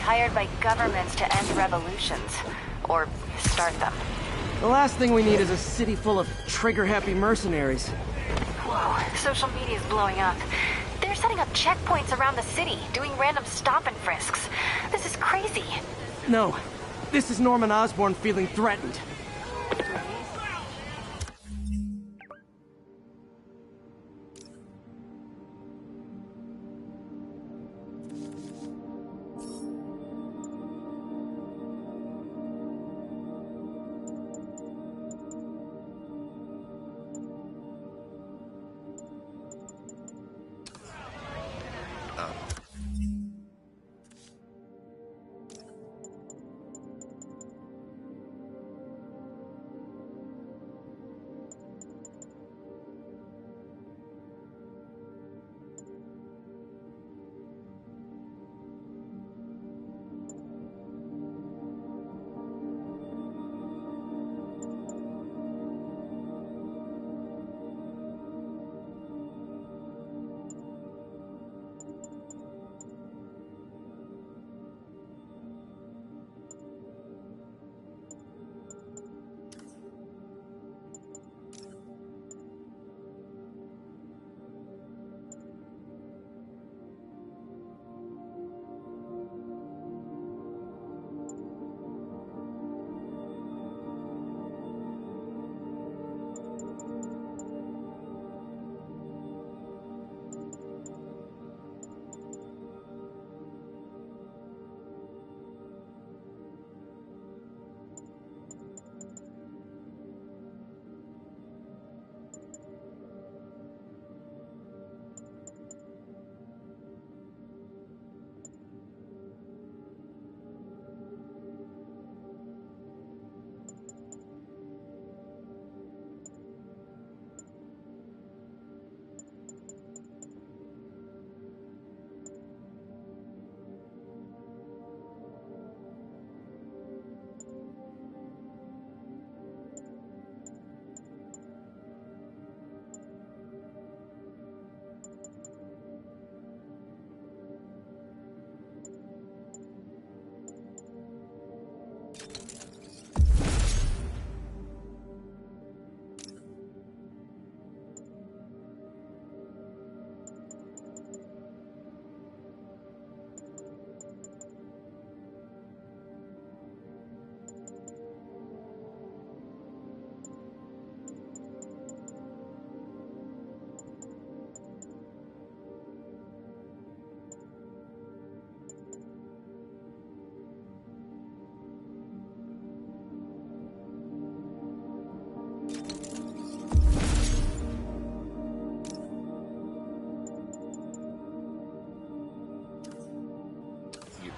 hired by governments to end revolutions. Or start them. The last thing we need is a city full of trigger-happy mercenaries. Whoa, social media's blowing up. They're setting up checkpoints around the city, doing random stop and frisks. This is crazy. No, this is Norman Osborn feeling threatened.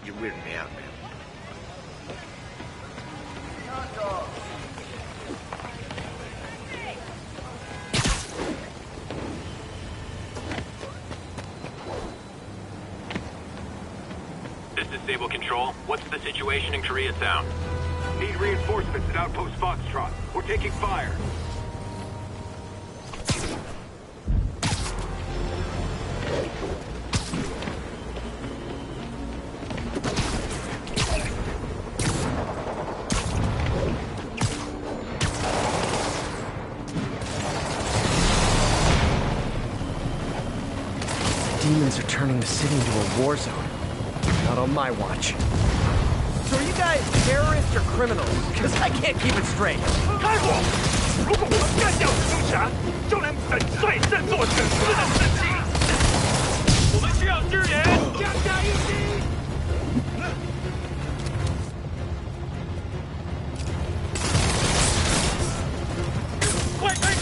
You're weirding me out, man. This is Stable Control. What's the situation in Koreatown? Need reinforcements at Outpost Foxtrot. We're taking fire. Demons are turning the city into a war zone. Not on my watch. So are you guys terrorists or criminals? Because I can't keep it straight. 开火！如果我们干掉蜘蛛侠，就能粉碎这座城市的士气。我们需要支援，加加一击！快推开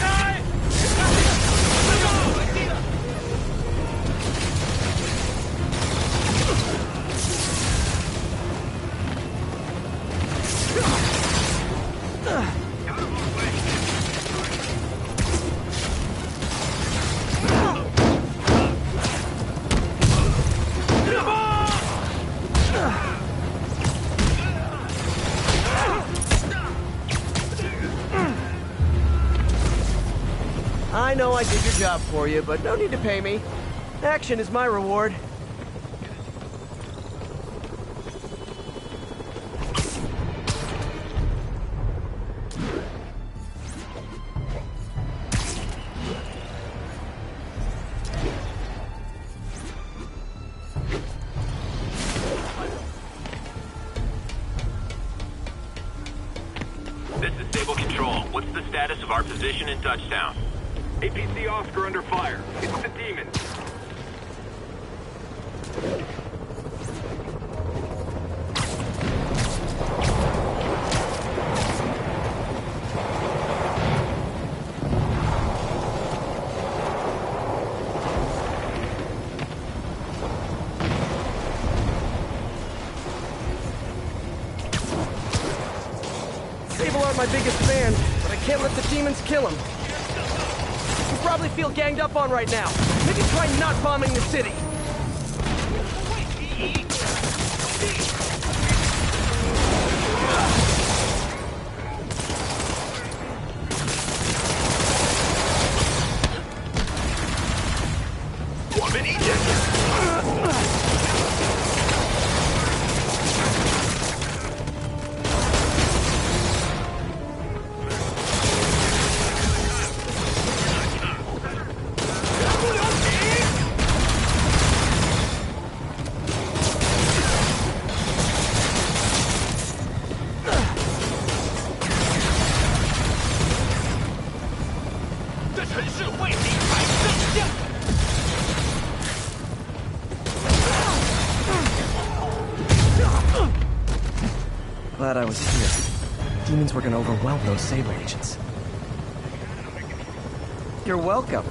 ！I know I did your job for you, but no need to pay me. Action is my reward. What's the status of our position in Touchdown? APC Oscar under fire. It's the demon. Sable aren't my biggest fan, but I can't let the demons kill them. You probably feel ganged up on right now. Maybe try not bombing the city. Glad I was here. Demons were gonna overwhelm those Sable agents. You're welcome.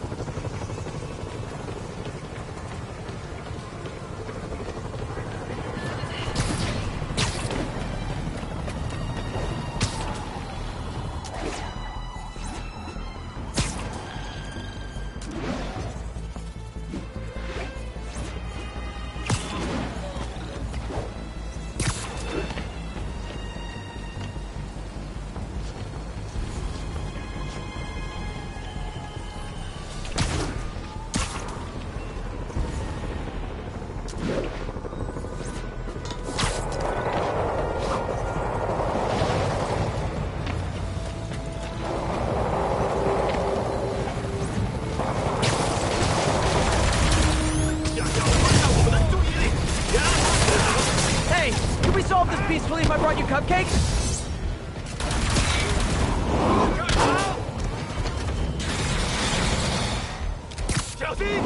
Solve this peacefully if I brought you cupcakes? Chelsea!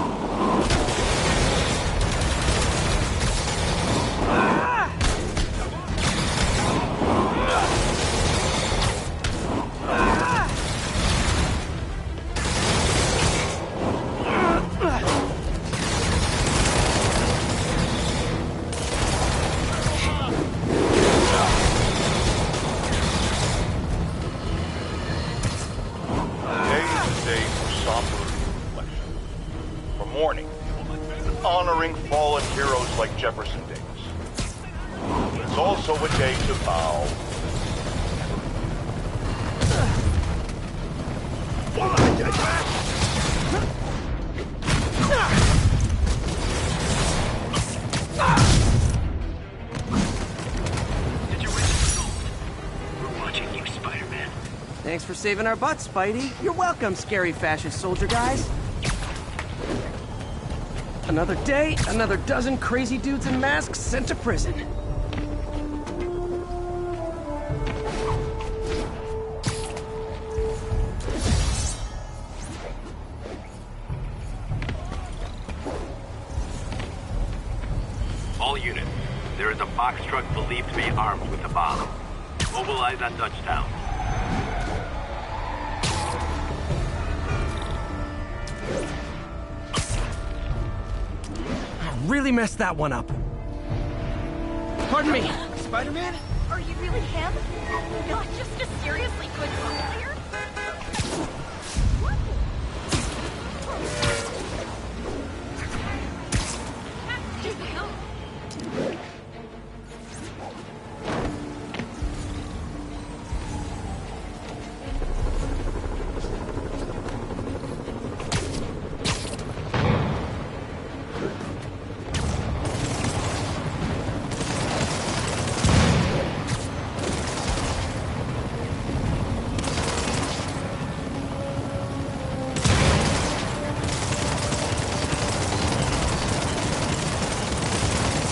Honoring fallen heroes like Jefferson Davis. It's also a day to bow. We're watching you, Spider-Man. Thanks for saving our butts, Spidey. You're welcome, scary fascist soldier guys. Another day, another dozen crazy dudes in masks sent to prison. All units, there is a box truck believed to be armed with a bomb. Mobilize on Touchdown. Really messed that one up. Pardon me. Spider-Man? Are you really him? Not just a seriously good player? What the hell?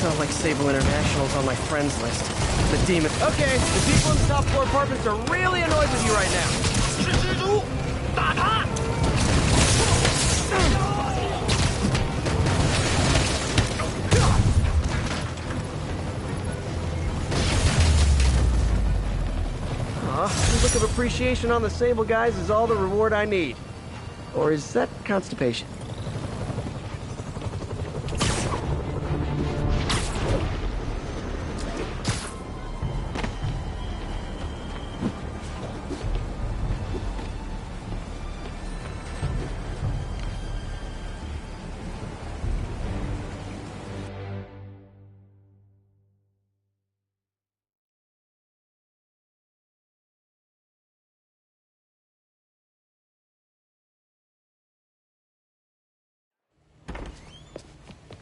Sounds like Sable International's on my friends list. The demon. Okay, the people in the top floor apartments are really annoyed with you right now. 打他！ A look of appreciation on the Sable guys is all the reward I need. Or is that constipation?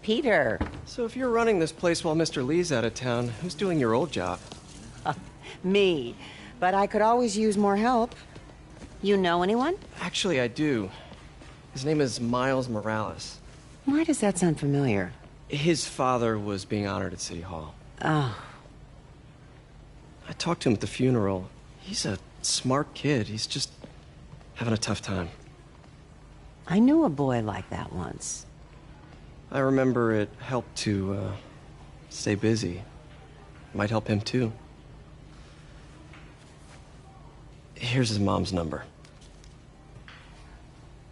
Peter. So if you're running this place while Mr. Lee's out of town, who's doing your old job? Me. But I could always use more help. You know anyone? Actually, I do. His name is Miles Morales. Why does that sound familiar? His father was being honored at City Hall. Oh. I talked to him at the funeral. He's a smart kid. He's just having a tough time. I knew a boy like that once. I remember it helped to, stay busy. Might help him, too. Here's his mom's number.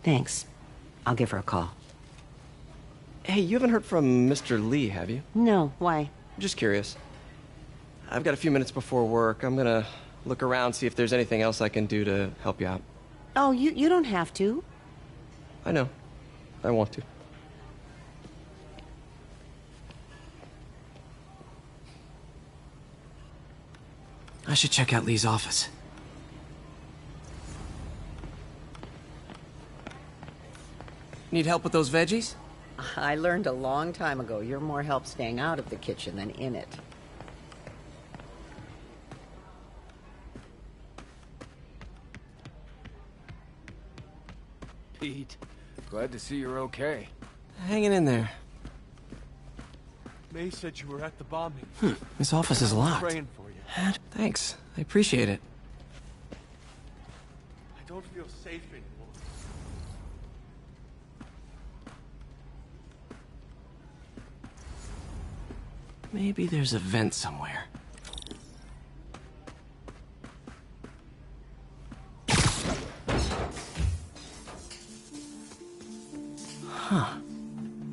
Thanks. I'll give her a call. Hey, you haven't heard from Mr. Lee, have you? No, why? Just curious. I've got a few minutes before work. I'm gonna look around, see if there's anything else I can do to help you out. Oh, you don't have to. I know. I want to. I should check out Lee's office. Need help with those veggies? I learned a long time ago you're more help staying out of the kitchen than in it. Pete, glad to see you're okay. Hanging in there. May said you were at the bombing. This office is locked. Praying for you. Thanks. I appreciate it. I don't feel safe anymore. Maybe there's a vent somewhere. Huh.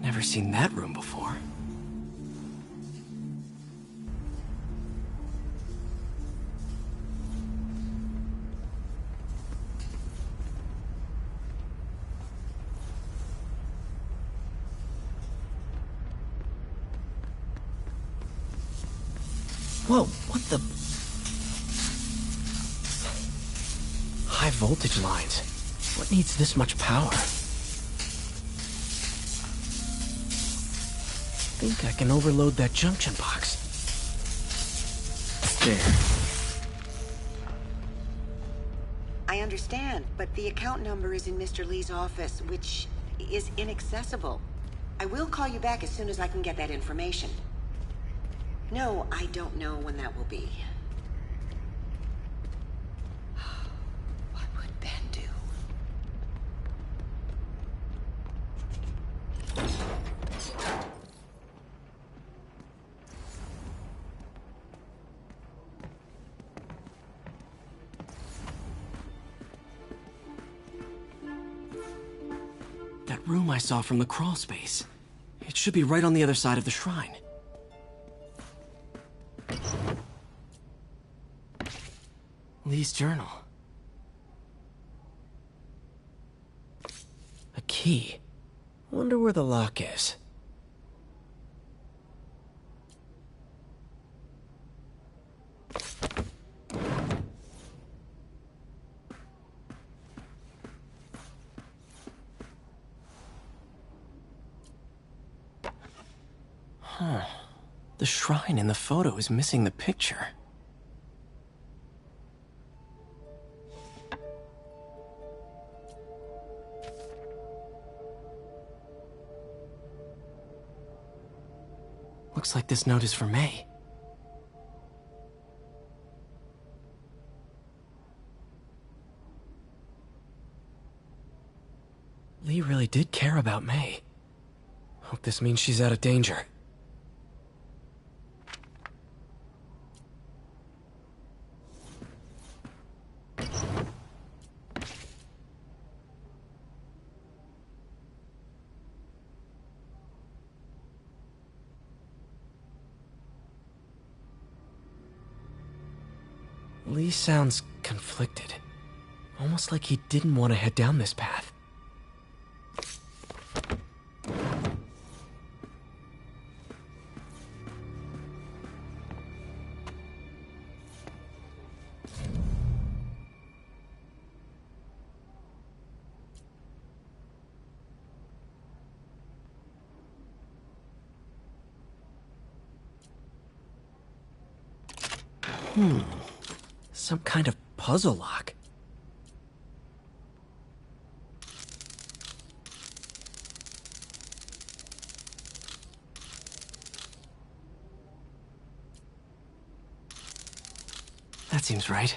Never seen that room before. Whoa, what the? High voltage lines. What needs this much power? I think I can overload that junction box. There. I understand, but the account number is in Mr. Lee's office, which is inaccessible. I will call you back as soon as I can get that information. No, I don't know when that will be. What would Ben do? That room I saw from the crawl space. It should be right on the other side of the shrine. Lee's journal. A key. Wonder where the lock is. Huh. The shrine in the photo is missing the picture. Looks like this note is for May. Lee really did care about May. Hope this means she's out of danger. Lee sounds conflicted. Almost like he didn't want to head down this path. Some kind of puzzle lock. That seems right.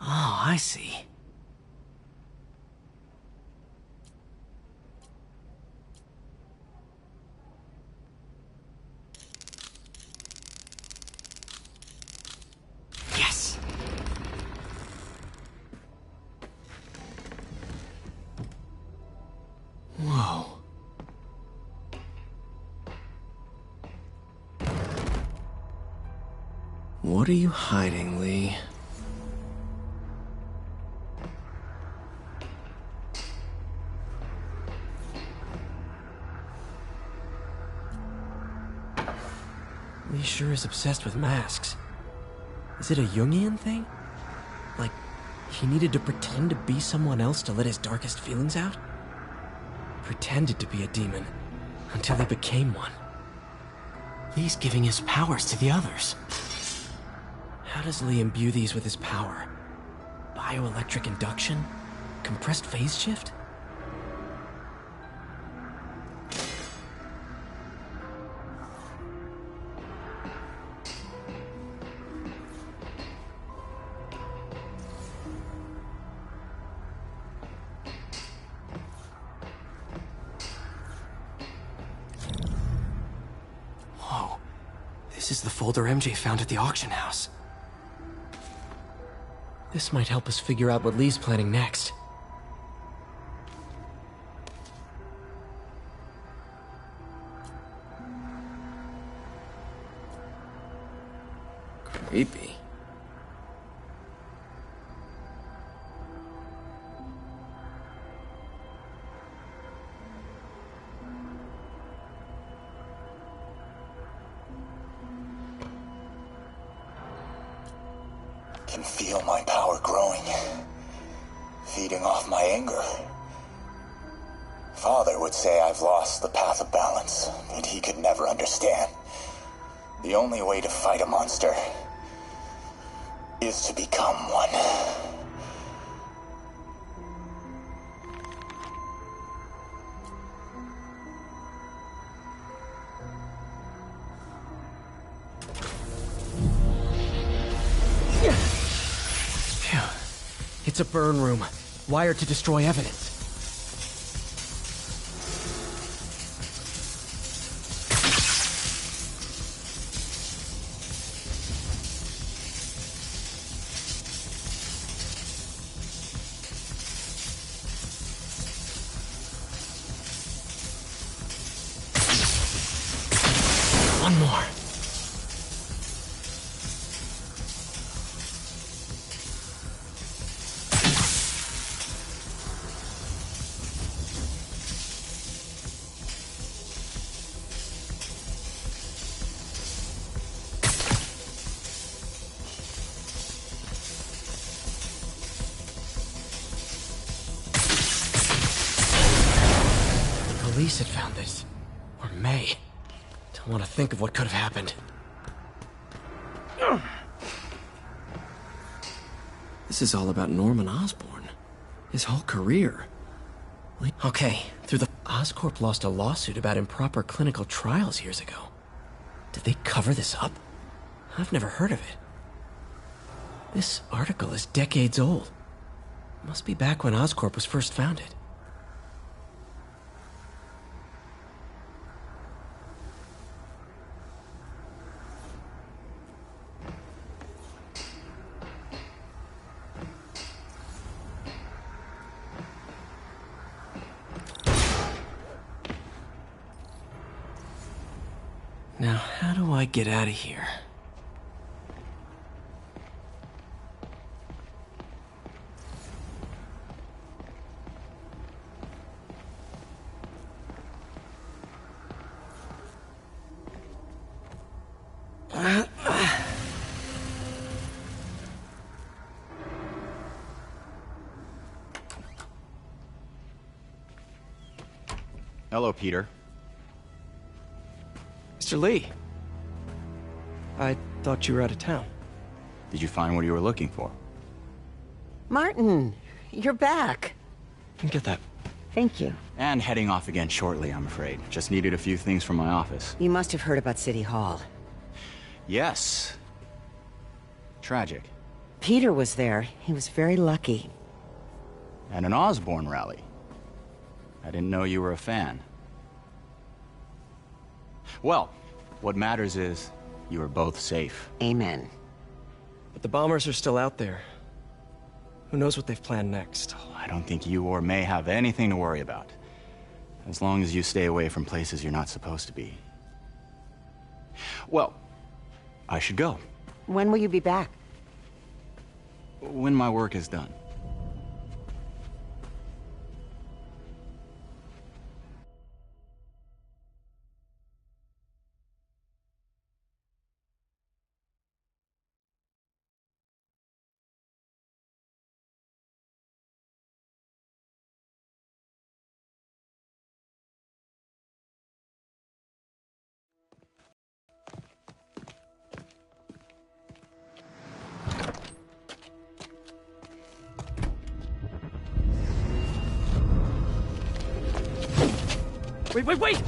Oh, I see. Yes! Whoa. What are you hiding, Lee? Lee sure is obsessed with masks. Is it a Jungian thing? Like, he needed to pretend to be someone else to let his darkest feelings out? Pretended to be a demon, until he became one. Lee's giving his powers to the others. How does Lee imbue these with his power? Bioelectric induction? Compressed phase shift? This is the folder MJ found at the auction house. This might help us figure out what Lee's planning next. Creepy. Can feel my power growing, feeding off my anger. Father would say I've lost the path of balance, but he could never understand. The only way to fight a monster is to become one. It's a burn room, wired to destroy evidence. One more. police had found this. Or May. Don't want to think of what could have happened. This is all about Norman Osborn. His whole career. Okay, Oscorp lost a lawsuit about improper clinical trials years ago. Did they cover this up? I've never heard of it. This article is decades old. Must be back when Oscorp was first founded. Now, how do I get out of here? Hello, Peter. Mr. Lee. I thought you were out of town. Did you find what you were looking for? Martin, you're back. Get that. Thank you. And heading off again shortly, I'm afraid. Just needed a few things from my office. You must have heard about City Hall. Yes. Tragic. Peter was there. He was very lucky. At an Osborn rally. I didn't know you were a fan. Well, what matters is you are both safe. Amen. But the bombers are still out there. Who knows what they've planned next? I don't think you or May have anything to worry about. As long as you stay away from places you're not supposed to be. Well, I should go. When will you be back? When my work is done. Wait!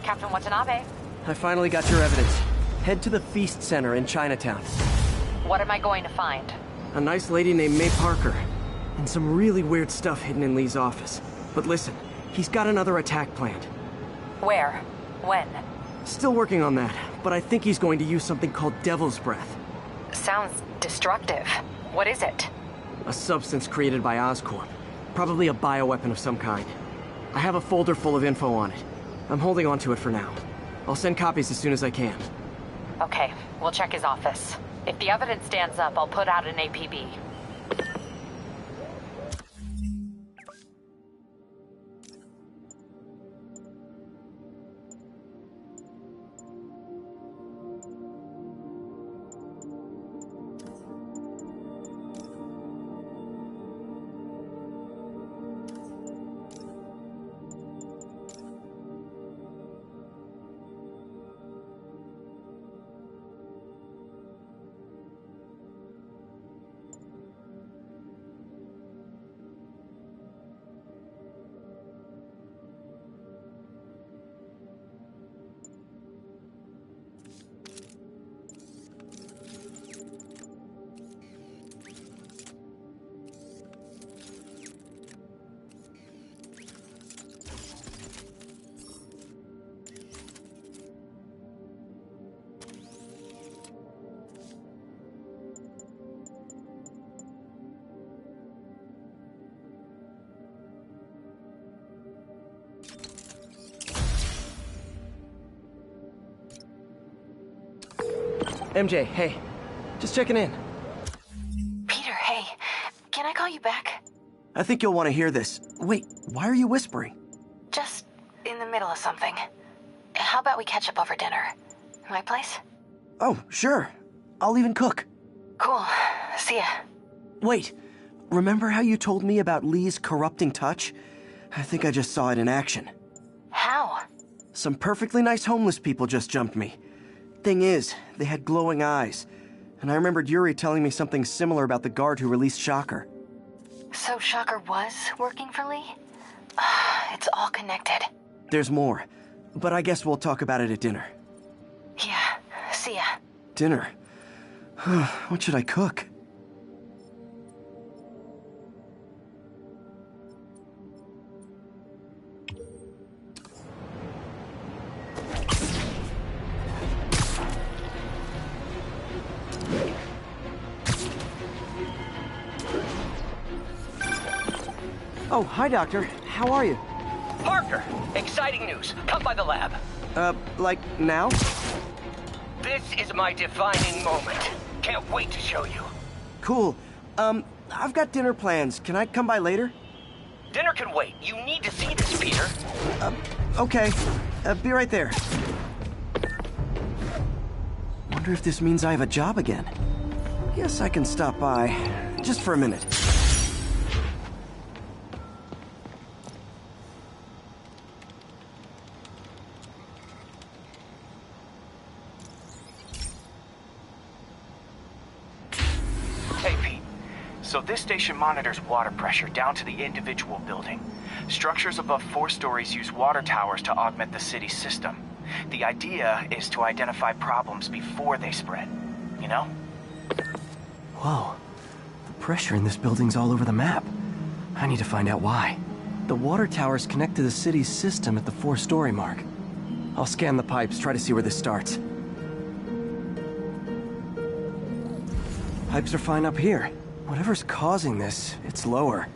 Captain Watanabe. I finally got your evidence. Head to the Feast Center in Chinatown. What am I going to find? A nice lady named May Parker. And some really weird stuff hidden in Lee's office. But listen, he's got another attack planned. Where? When? Still working on that, but I think he's going to use something called Devil's Breath. Sounds destructive. What is it? A substance created by Oscorp. Probably a bioweapon of some kind. I have a folder full of info on it. I'm holding on to it for now. I'll send copies as soon as I can. Okay, we'll check his office. If the evidence stands up, I'll put out an APB. MJ, hey. Just checking in. Peter, hey. Can I call you back? I think you'll want to hear this. Wait, why are you whispering? Just in the middle of something. How about we catch up over dinner? My place? Oh, sure. I'll even cook. Cool. See ya. Wait, remember how you told me about Lee's corrupting touch? I think I just saw it in action. How? Some perfectly nice homeless people just jumped me. Thing is, they had glowing eyes. And I remembered Yuri telling me something similar about the guard who released Shocker. So Shocker was working for Lee? It's all connected. There's more, but I guess we'll talk about it at dinner. Yeah, see ya. Dinner? What should I cook? Oh, hi, Doctor. How are you? Parker, exciting news. Come by the lab. Like now? This is my defining moment. Can't wait to show you. Cool. I've got dinner plans. Can I come by later? Dinner can wait. You need to see this, Peter. Okay. Be right there. Wonder if this means I have a job again. Guess I can stop by. Just for a minute. Hey, Pete. So this station monitors water pressure down to the individual building. Structures above 4 stories use water towers to augment the city's system. The idea is to identify problems before they spread, you know? Whoa. The pressure in this building's all over the map. I need to find out why. The water towers connect to the city's system at the 4-story mark. I'll scan the pipes, try to see where this starts. Pipes are fine up here. Whatever's causing this, it's lower.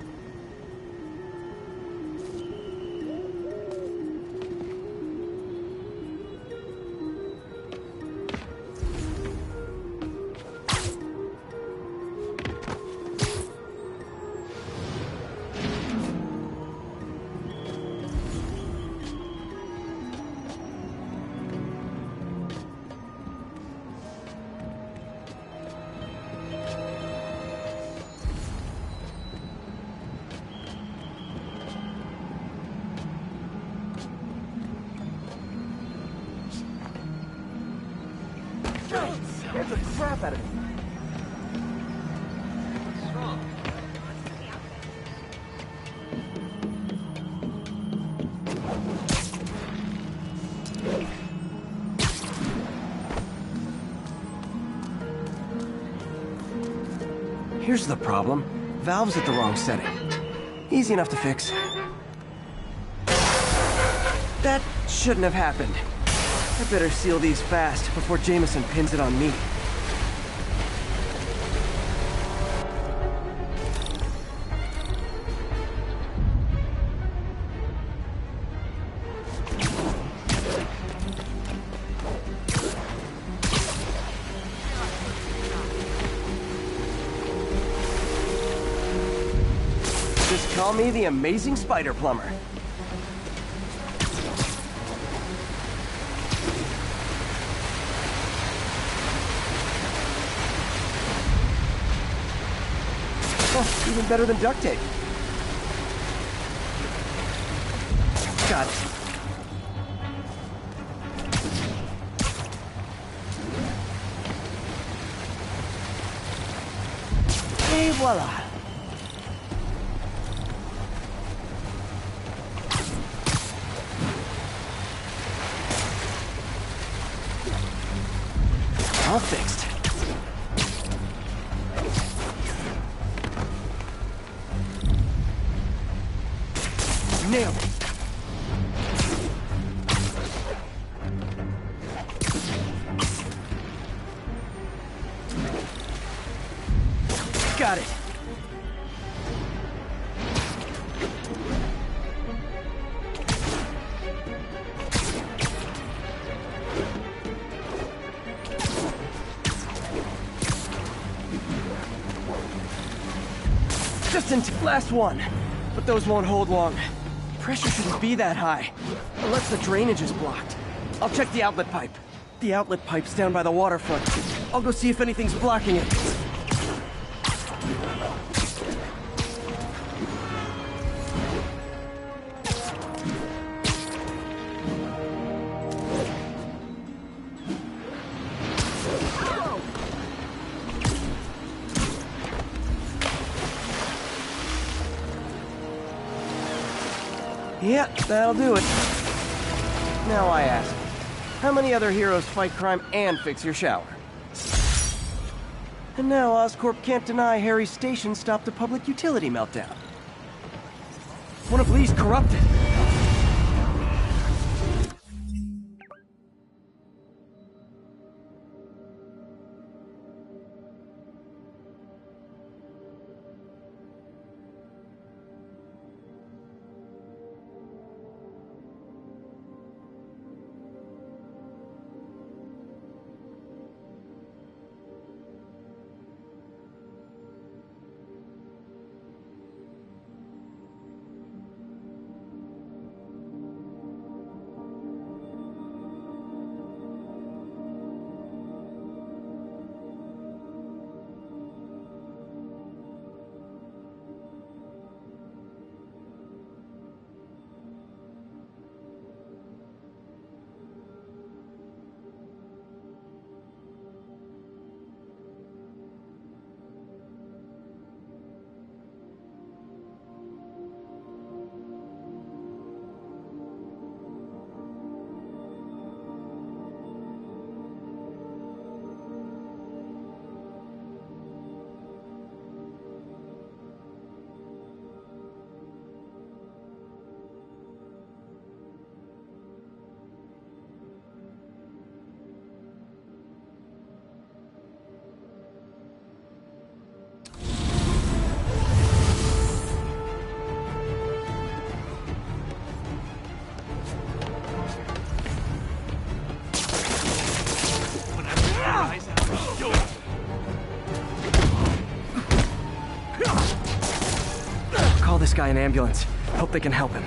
Get the crap out of me. What's wrong? Here's the problem. Valve's at the wrong setting. Easy enough to fix. That shouldn't have happened. I better seal these fast before Jameson pins it on me. Just call me the amazing spider plumber. Oh, even better than duct tape. Got it. Et voila. All fixed. Nailed it. Got it. Last one. But those won't hold long. Pressure shouldn't be that high. Unless the drainage is blocked. I'll check the outlet pipe. The outlet pipe's down by the waterfront. I'll go see if anything's blocking it. Yep, that'll do it. Now I ask, how many other heroes fight crime and fix your shower? And now Oscorp can't deny Harry's station stopped a public utility meltdown. One of Lee's corrupted. Call this guy an ambulance. Hope they can help him.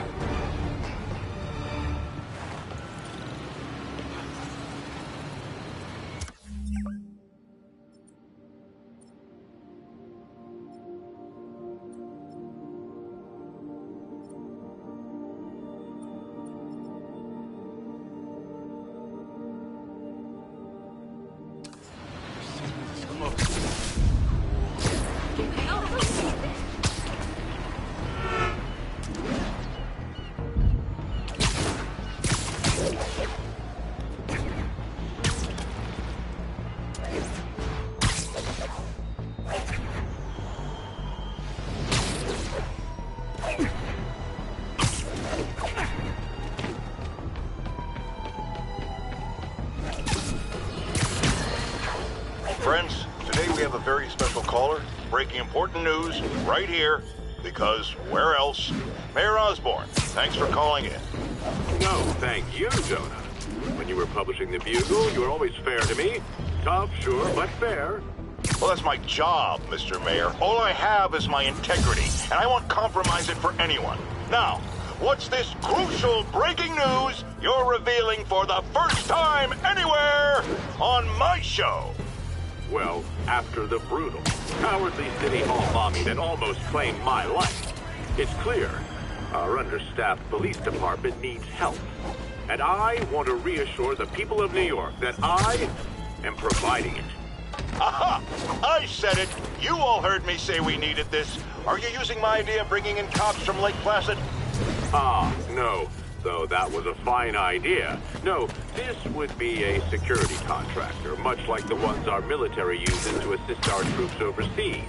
Friends, today we have a very special caller, breaking important news right here, because where else? Mayor Osborn, thanks for calling in. No, thank you, Jonah. When you were publishing the Bugle, you were always fair to me. Tough, sure, but fair. Well, that's my job, Mr. Mayor. All I have is my integrity, and I won't compromise it for anyone. Now, what's this crucial breaking news you're revealing for the first time anywhere on my show? Well, after the brutal, cowardly City Hall bombing that almost claimed my life, it's clear our understaffed police department needs help. And I want to reassure the people of New York that I am providing it. Aha! I said it! You all heard me say we needed this. Are you using my idea of bringing in cops from Lake Placid? Ah, no. Though that was a fine idea. No, this would be a security contractor, much like the ones our military uses to assist our troops overseas.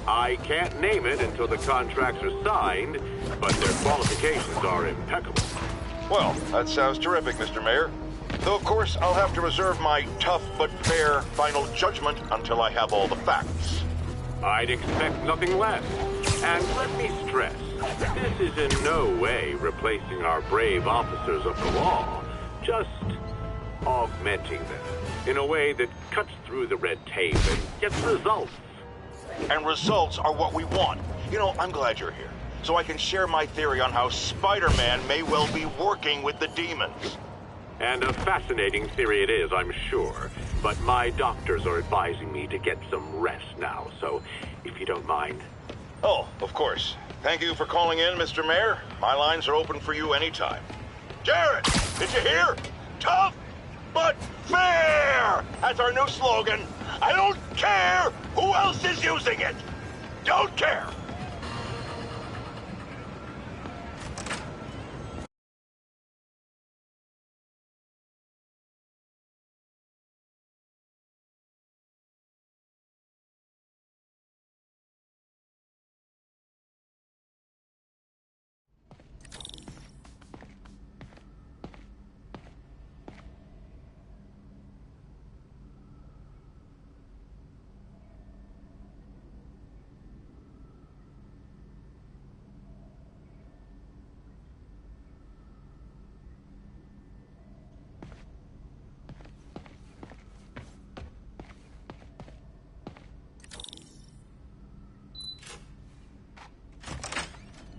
I can't name it until the contracts are signed, but their qualifications are impeccable. Well, that sounds terrific, Mr. Mayor. Though, of course, I'll have to reserve my tough but fair final judgment until I have all the facts. I'd expect nothing less. And let me stress, this is in no way replacing our brave officers of the law, just augmenting them in a way that cuts through the red tape and gets results. And results are what we want. You know, I'm glad you're here, so I can share my theory on how Spider-Man may well be working with the demons. And a fascinating theory it is, I'm sure. But my doctors are advising me to get some rest now, so if you don't mind. Oh, of course. Thank you for calling in, Mr. Mayor. My lines are open for you anytime. Jared, did you hear? Tough, but fair! That's our new slogan. I don't care who else is using it. Don't care.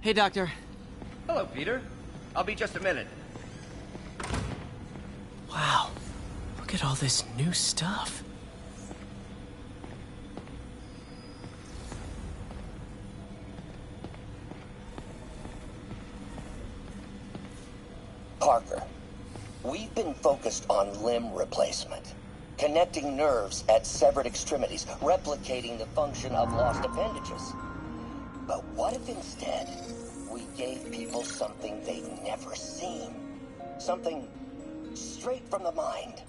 Hey, Doctor. Hello, Peter. I'll be just a minute. Wow. Look at all this new stuff. Parker, we've been focused on limb replacement, connecting nerves at severed extremities, replicating the function of lost appendages. But what if instead we gave people something they've never seen? Something straight from the mind.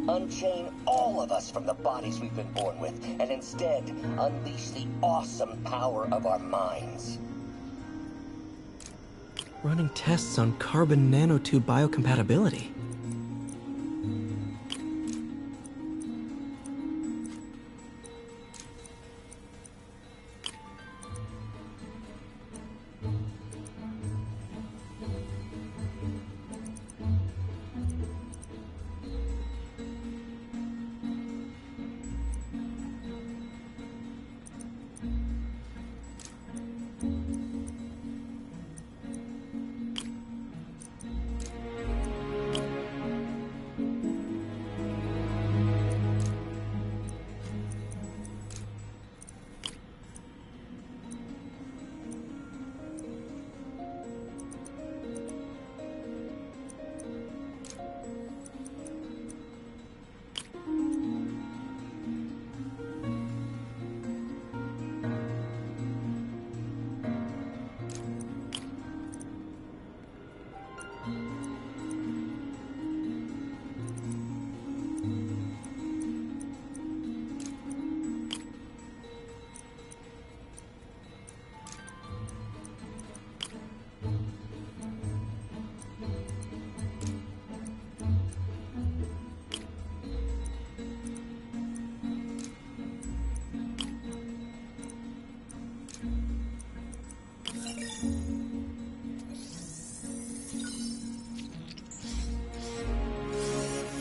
Unchain all of us from the bodies we've been born with, and instead unleash the awesome power of our minds. Running tests on carbon nanotube biocompatibility.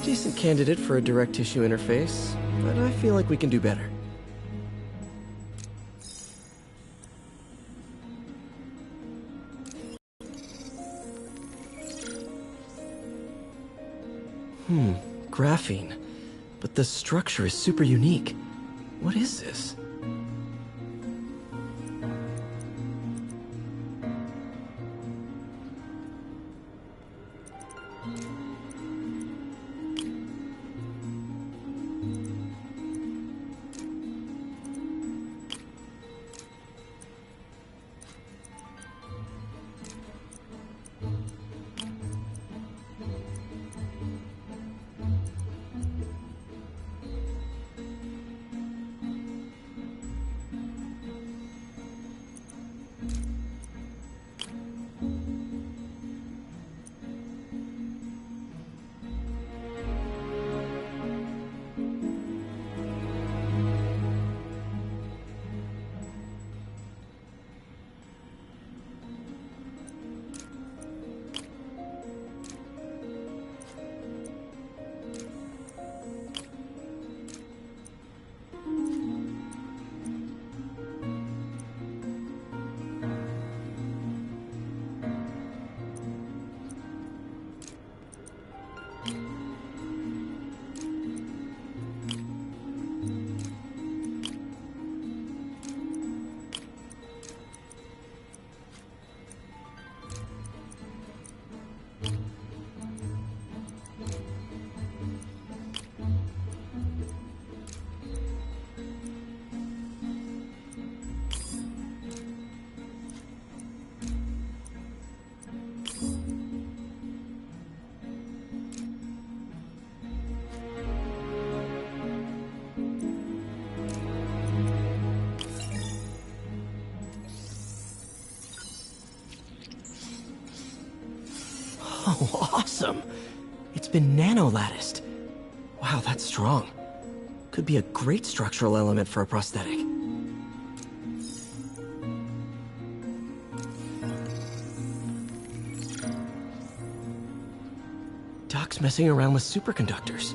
Decent candidate for a direct tissue interface, but I feel like we can do better. Graphene. But the structure is super unique. What is this? Oh, awesome! It's been nano-latticed. Wow, that's strong. Could be a great structural element for a prosthetic. Doc's messing around with superconductors.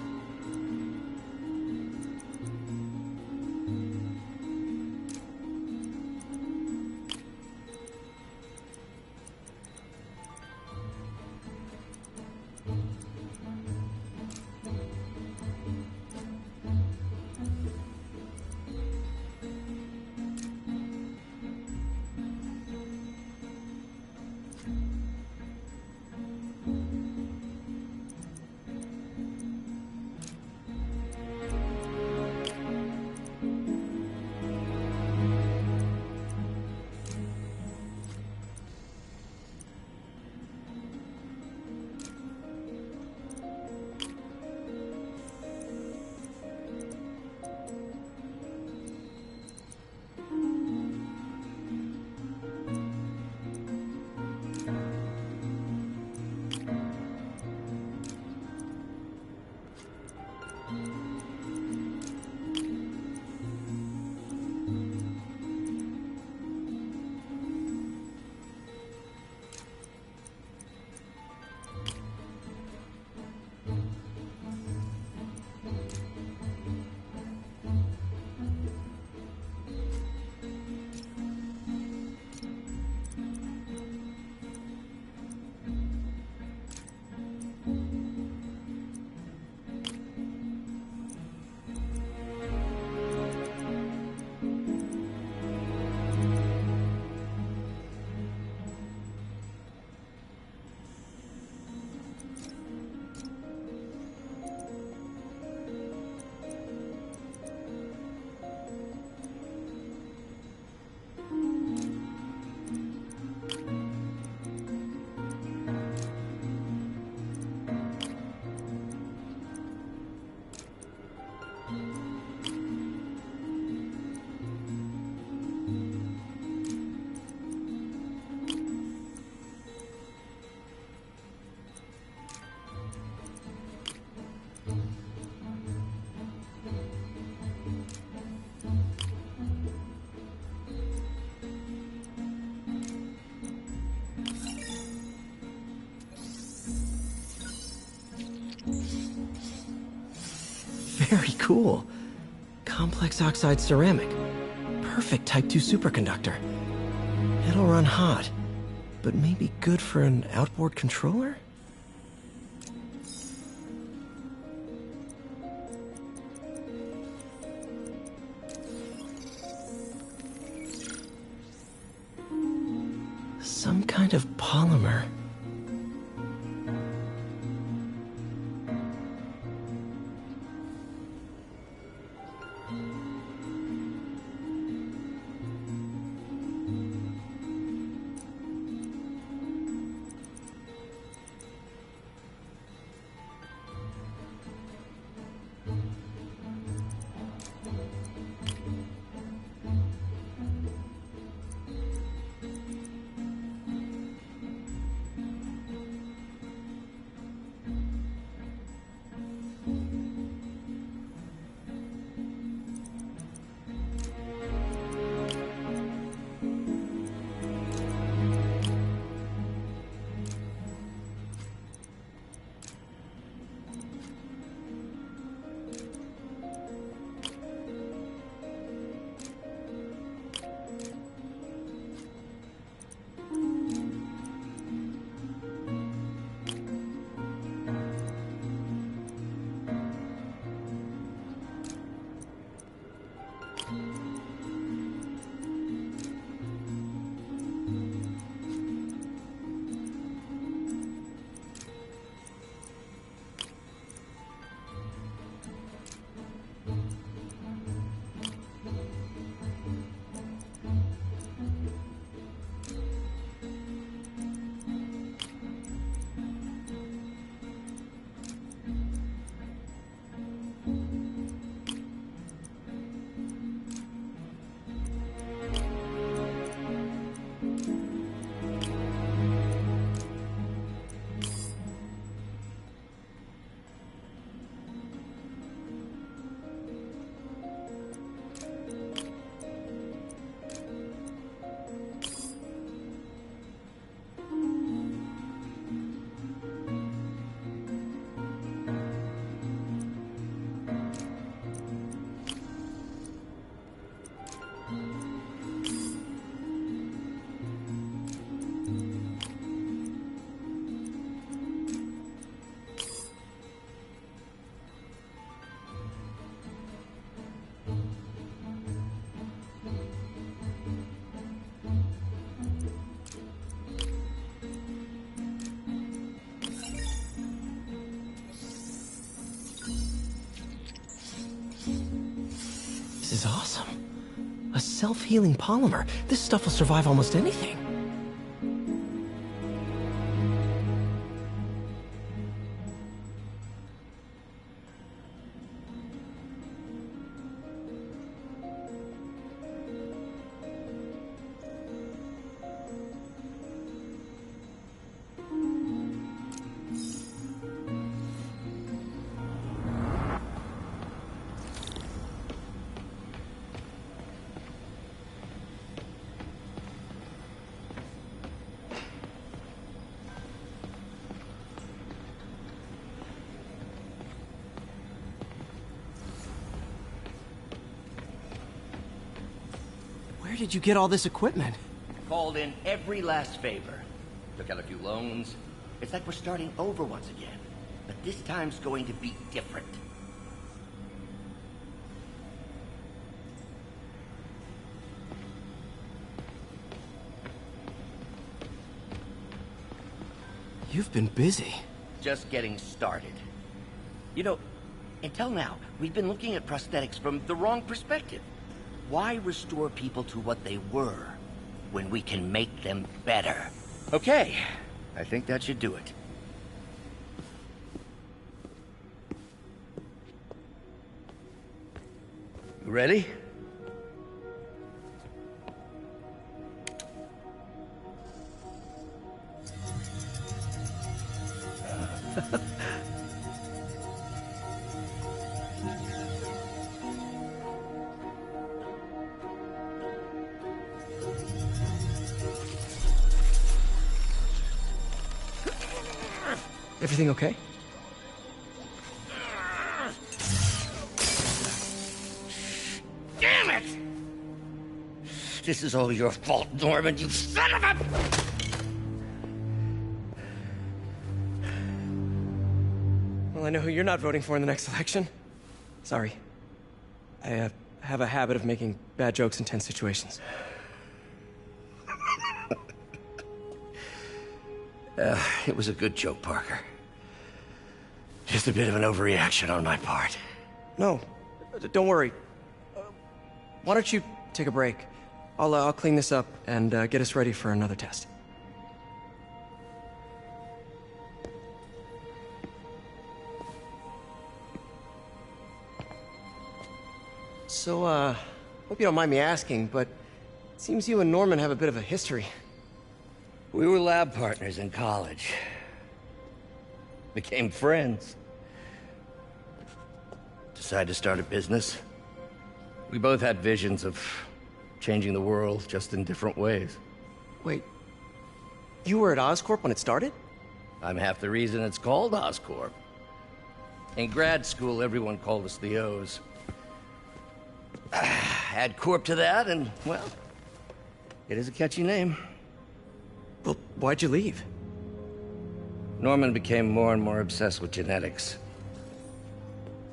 Very cool. Complex oxide ceramic. Perfect Type 2 superconductor. It'll run hot, but maybe good for an outboard controller? Some kind of polymer. is awesome. A self-healing polymer. This stuff will survive almost anything. Where did you get all this equipment? Called in every last favor. Took out a few loans. It's like we're starting over once again. But this time's going to be different. You've been busy. Just getting started. You know, until now, we've been looking at prosthetics from the wrong perspective. Why restore people to what they were when we can make them better? Okay, I think that should do it. You ready? Everything okay? Damn it! This is all your fault, Norman, you son of a... Well, I know who you're not voting for in the next election. Sorry. I have a habit of making bad jokes in tense situations. It was a good joke, Parker. Just a bit of an overreaction on my part. No, don't worry. Why don't you take a break? I'll clean this up and get us ready for another test. So, hope you don't mind me asking, but it seems you and Norman have a bit of a history. We were lab partners in college. Became friends. Decided to start a business. We both had visions of changing the world, just in different ways. Wait, you were at Oscorp when it started? I'm half the reason it's called Oscorp. In grad school, everyone called us the O's. Add Corp to that, and, well, it is a catchy name. Well, why'd you leave? Norman became more and more obsessed with genetics.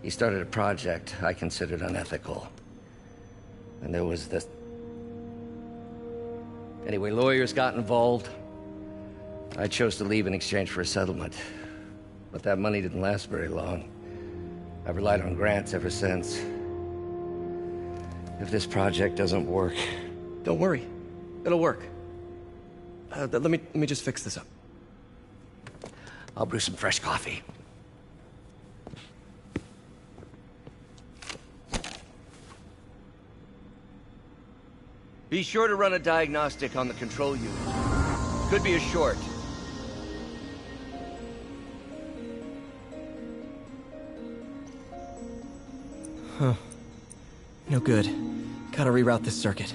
He started a project I considered unethical. And there was this... Anyway, lawyers got involved. I chose to leave in exchange for a settlement. But that money didn't last very long. I've relied on grants ever since. If this project doesn't work... Don't worry. It'll work. Let me just fix this up. I'll brew some fresh coffee. Be sure to run a diagnostic on the control unit. Could be a short. Huh. No good. Gotta reroute this circuit.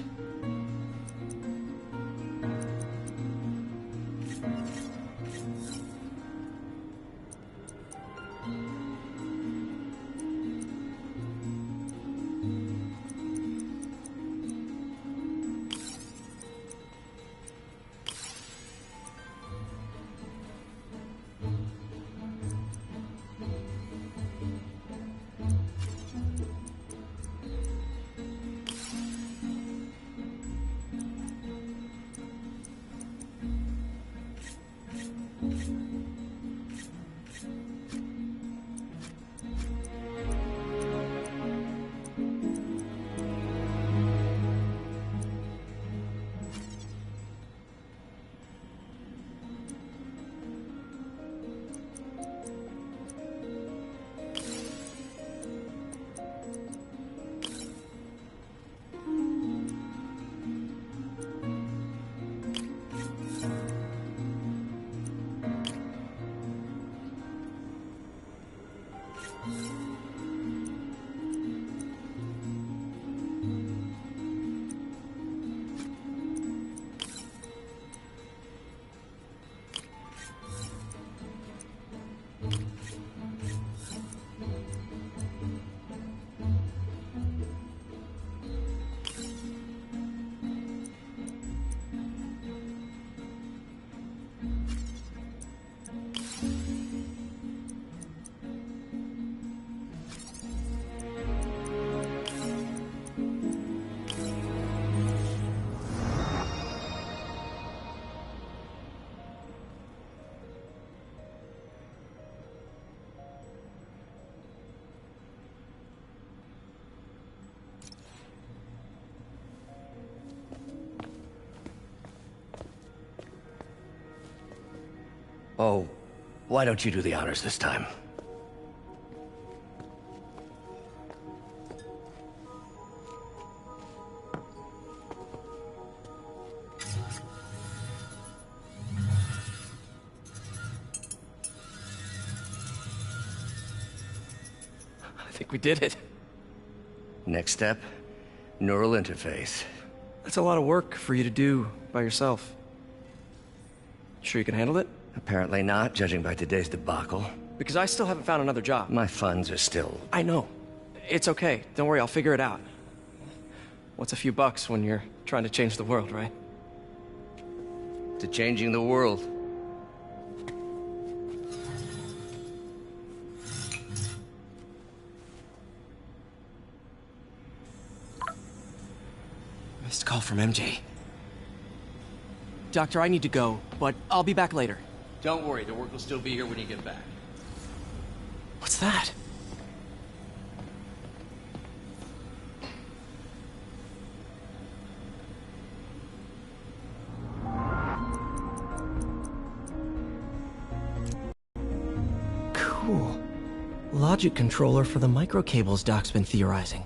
Oh, why don't you do the honors this time? I think we did it. Next step, neural interface. That's a lot of work for you to do by yourself. Sure you can handle it? Apparently not, judging by today's debacle. Because I still haven't found another job. My funds are still... I know. It's okay. Don't worry, I'll figure it out. What's a few bucks when you're trying to change the world, right? To changing the world. Missed call from MJ. Doctor, I need to go, but I'll be back later. Don't worry, the work will still be here when you get back. What's that? Cool. Logic controller for the microcables Doc's been theorizing.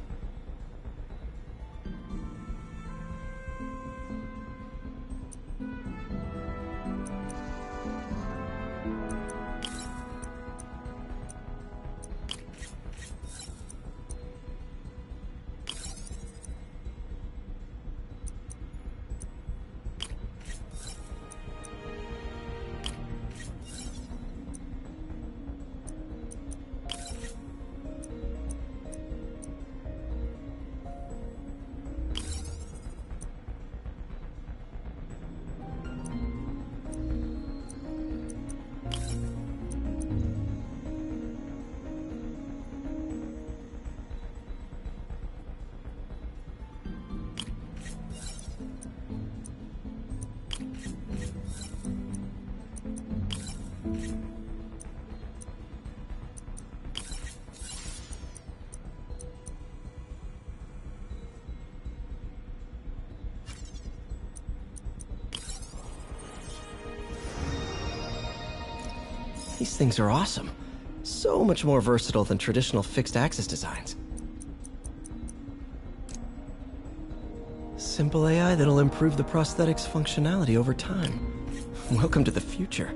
These things are awesome. So much more versatile than traditional fixed-axis designs. Simple AI that'll improve the prosthetic's functionality over time. Welcome to the future.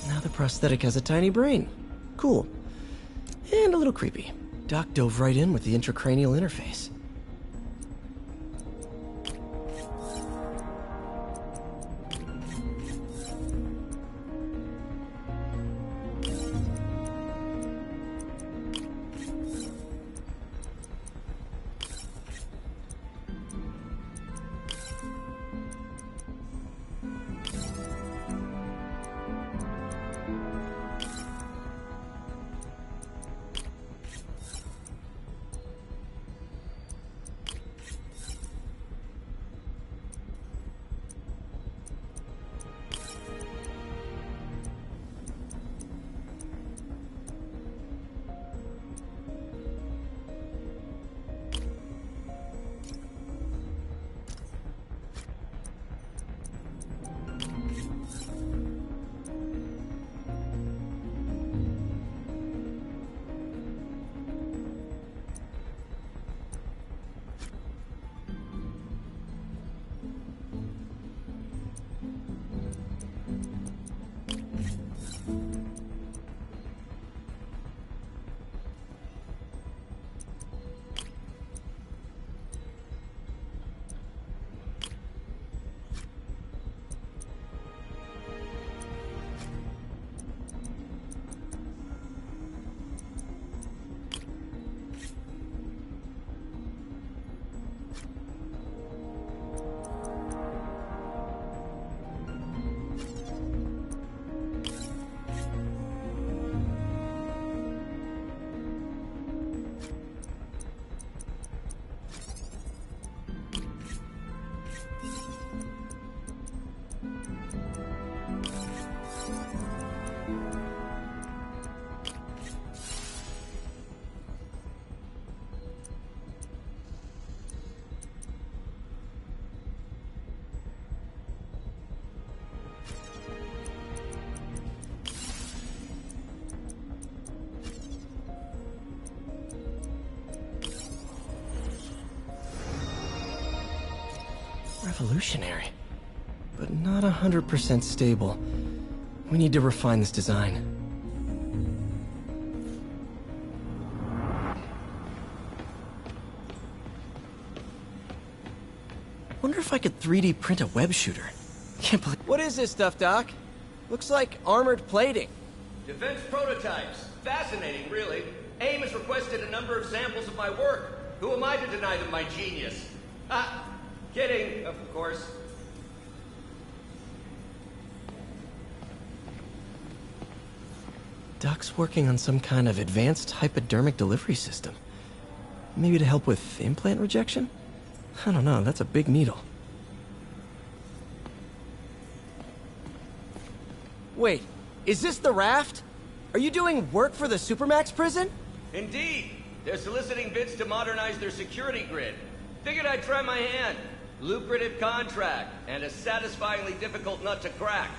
Now the prosthetic has a tiny brain. Cool. And a little creepy. Doc dove right in with the intracranial interface. revolutionary, but not 100% stable. We need to refine this design. Wonder if I could 3D print a web shooter. Can't believe— What is this stuff, Doc? Looks like armored plating. Defense prototypes. Fascinating, really. AIM has requested a number of samples of my work. Who am I to deny them my genius? Ah, kidding, of course. Doc's working on some kind of advanced hypodermic delivery system. Maybe to help with implant rejection? I don't know, that's a big needle. Wait, is this the raft? Are you doing work for the Supermax prison? Indeed. They're soliciting bids to modernize their security grid. Figured I'd try my hand. Lucrative contract, and a satisfyingly difficult nut to crack.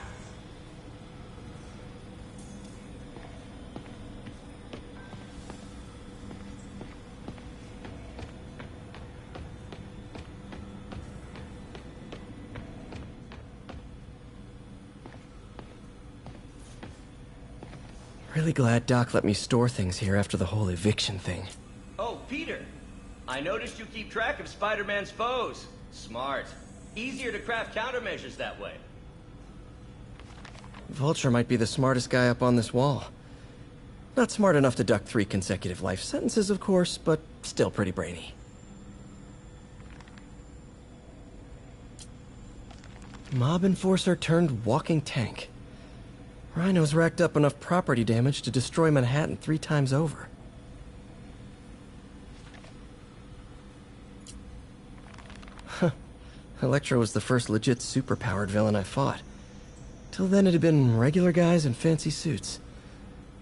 Really glad Doc let me store things here after the whole eviction thing. Oh, Peter. I noticed you keep track of Spider-Man's foes. Smart. Easier to craft countermeasures that way. Vulture might be the smartest guy up on this wall. Not smart enough to duck 3 consecutive life sentences, of course, but still pretty brainy. Mob enforcer turned walking tank. Rhino's racked up enough property damage to destroy Manhattan 3 times over. Huh. Electro was the first legit superpowered villain I fought. Till then it had been regular guys in fancy suits.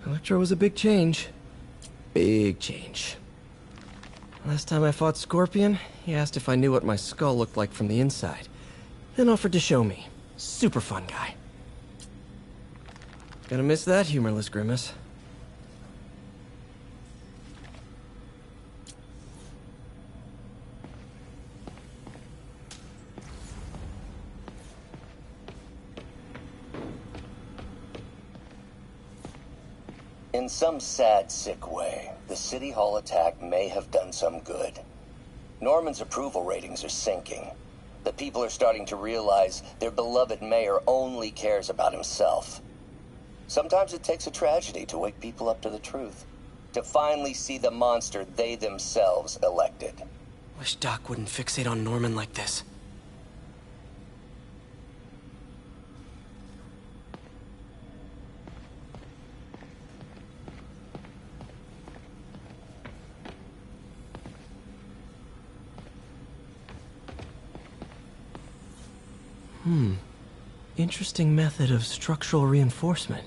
Electro was a big change. Big change. Last time I fought Scorpion, he asked if I knew what my skull looked like from the inside. Then offered to show me. Super fun guy. Gonna miss that humorless grimace. In some sad, sick way, the City Hall attack may have done some good. Norman's approval ratings are sinking. The people are starting to realize their beloved mayor only cares about himself. Sometimes it takes a tragedy to wake people up to the truth. To finally see the monster they themselves elected. Wish Doc wouldn't fixate on Norman like this. Interesting method of structural reinforcement.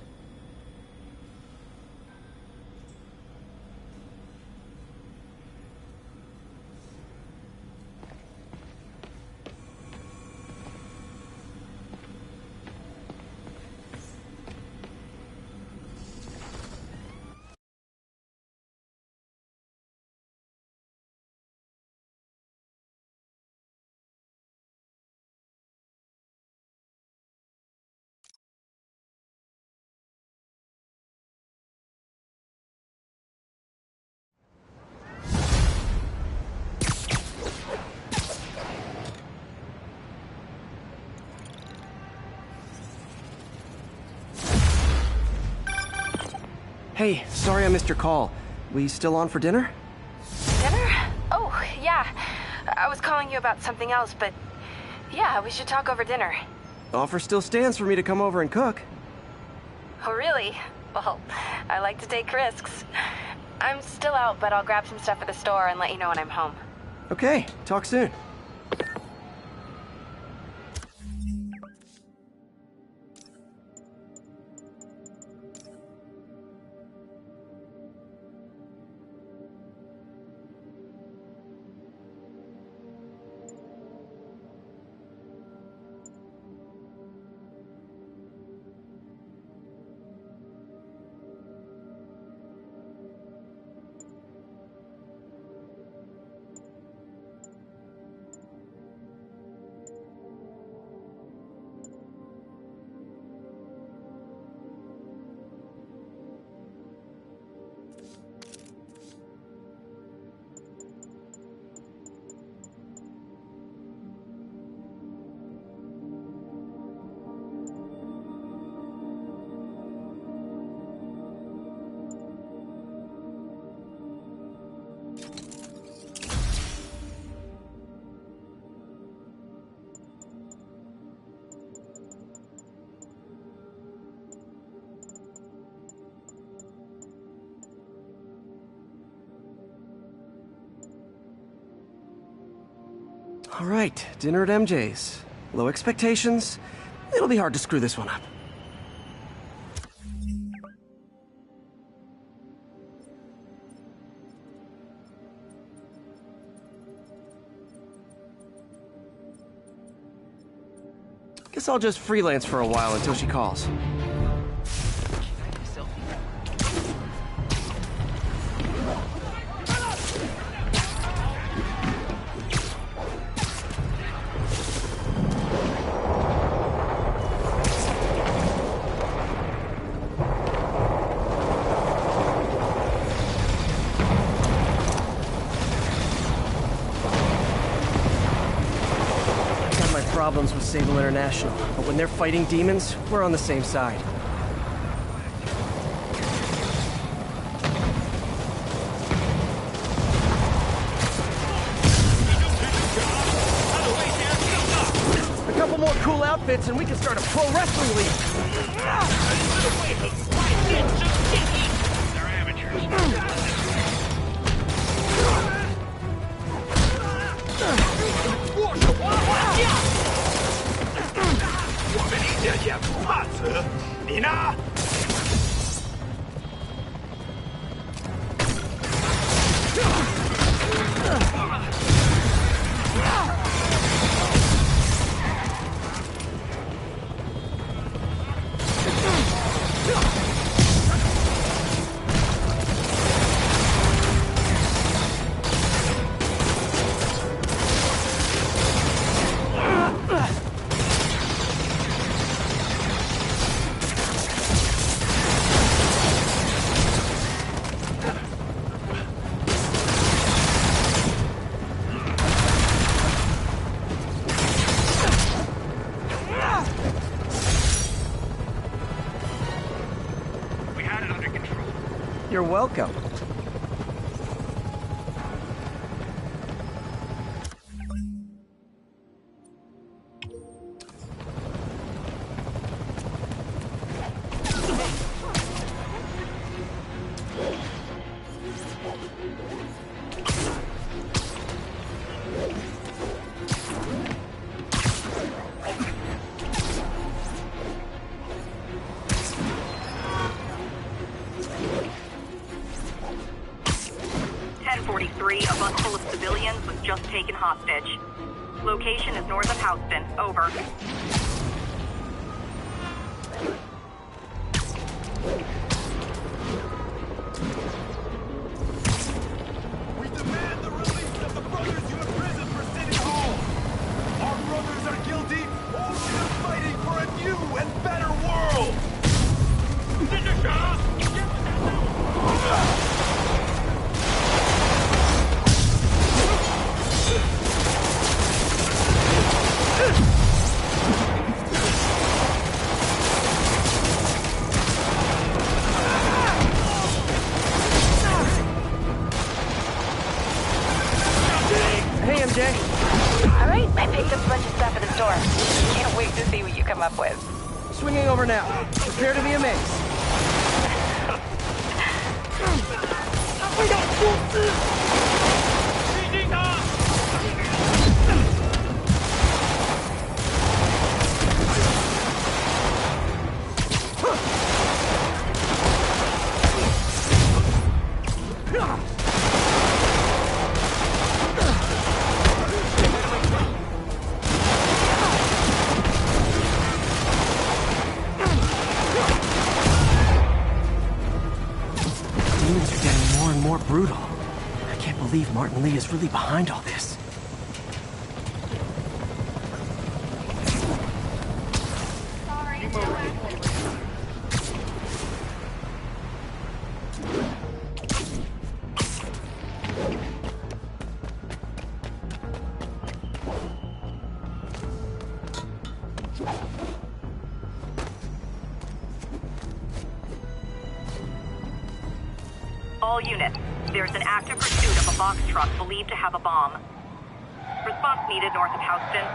Hey, sorry I missed your call. We still on for dinner? Dinner? Oh, yeah. I was calling you about something else, but yeah, we should talk over dinner. Offer still stands for me to come over and cook. Oh, really? Well, I like to take risks. I'm still out, but I'll grab some stuff at the store and let you know when I'm home. Okay, talk soon. Alright, dinner at MJ's. Low expectations. It'll be hard to screw this one up. Guess I'll just freelance for a while until she calls. Problems with Sable International, but when they're fighting demons, we're on the same side. A couple more cool outfits and we can start a pro wrestling league. They're amateurs. 我们一点也不怕死，你呢？You're welcome. A bus full of civilians was just taken hostage. Location is north of Houston. Over. We demand the release of the brothers you imprisoned for City Hall. Our brothers are guilty only of fighting for a new and better world. Hey, MJ. All right, I picked up a bunch of stuff at the store. Can't wait to see what you come up with. Swinging over now. Prepare to be amazed. Demons are getting more and more brutal. I can't believe Martin Lee is really behind all this. All units, there's an active pursuit of a box truck believed to have a bomb. Response needed north of Houston.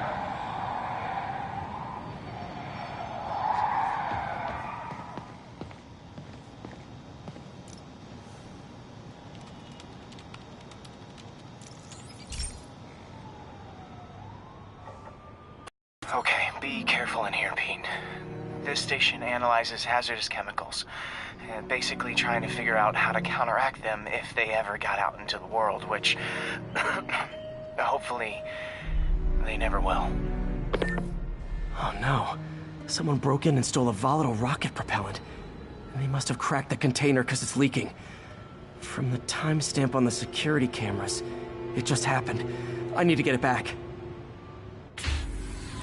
careful in here, Pete. This station analyzes hazardous chemicals, basically trying to figure out how to counteract them if they ever got out into the world, which hopefully they never will. Oh no. Someone broke in and stole a volatile rocket propellant. And they must have cracked the container because it's leaking. From the timestamp on the security cameras, it just happened. I need to get it back.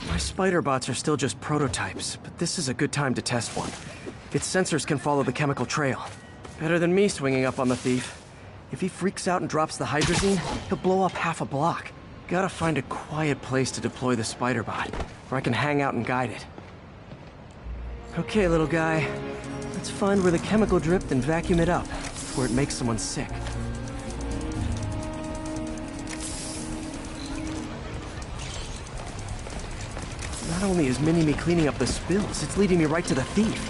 My spider bots are still just prototypes, but this is a good time to test one. Its sensors can follow the chemical trail. Better than me swinging up on the thief. If he freaks out and drops the hydrazine, he'll blow up half a block. Gotta find a quiet place to deploy the spider bot, where I can hang out and guide it. Okay, little guy. Let's find where the chemical dripped and vacuum it up, before it makes someone sick. Not only is Mini-Me cleaning up the spills, it's leading me right to the thief.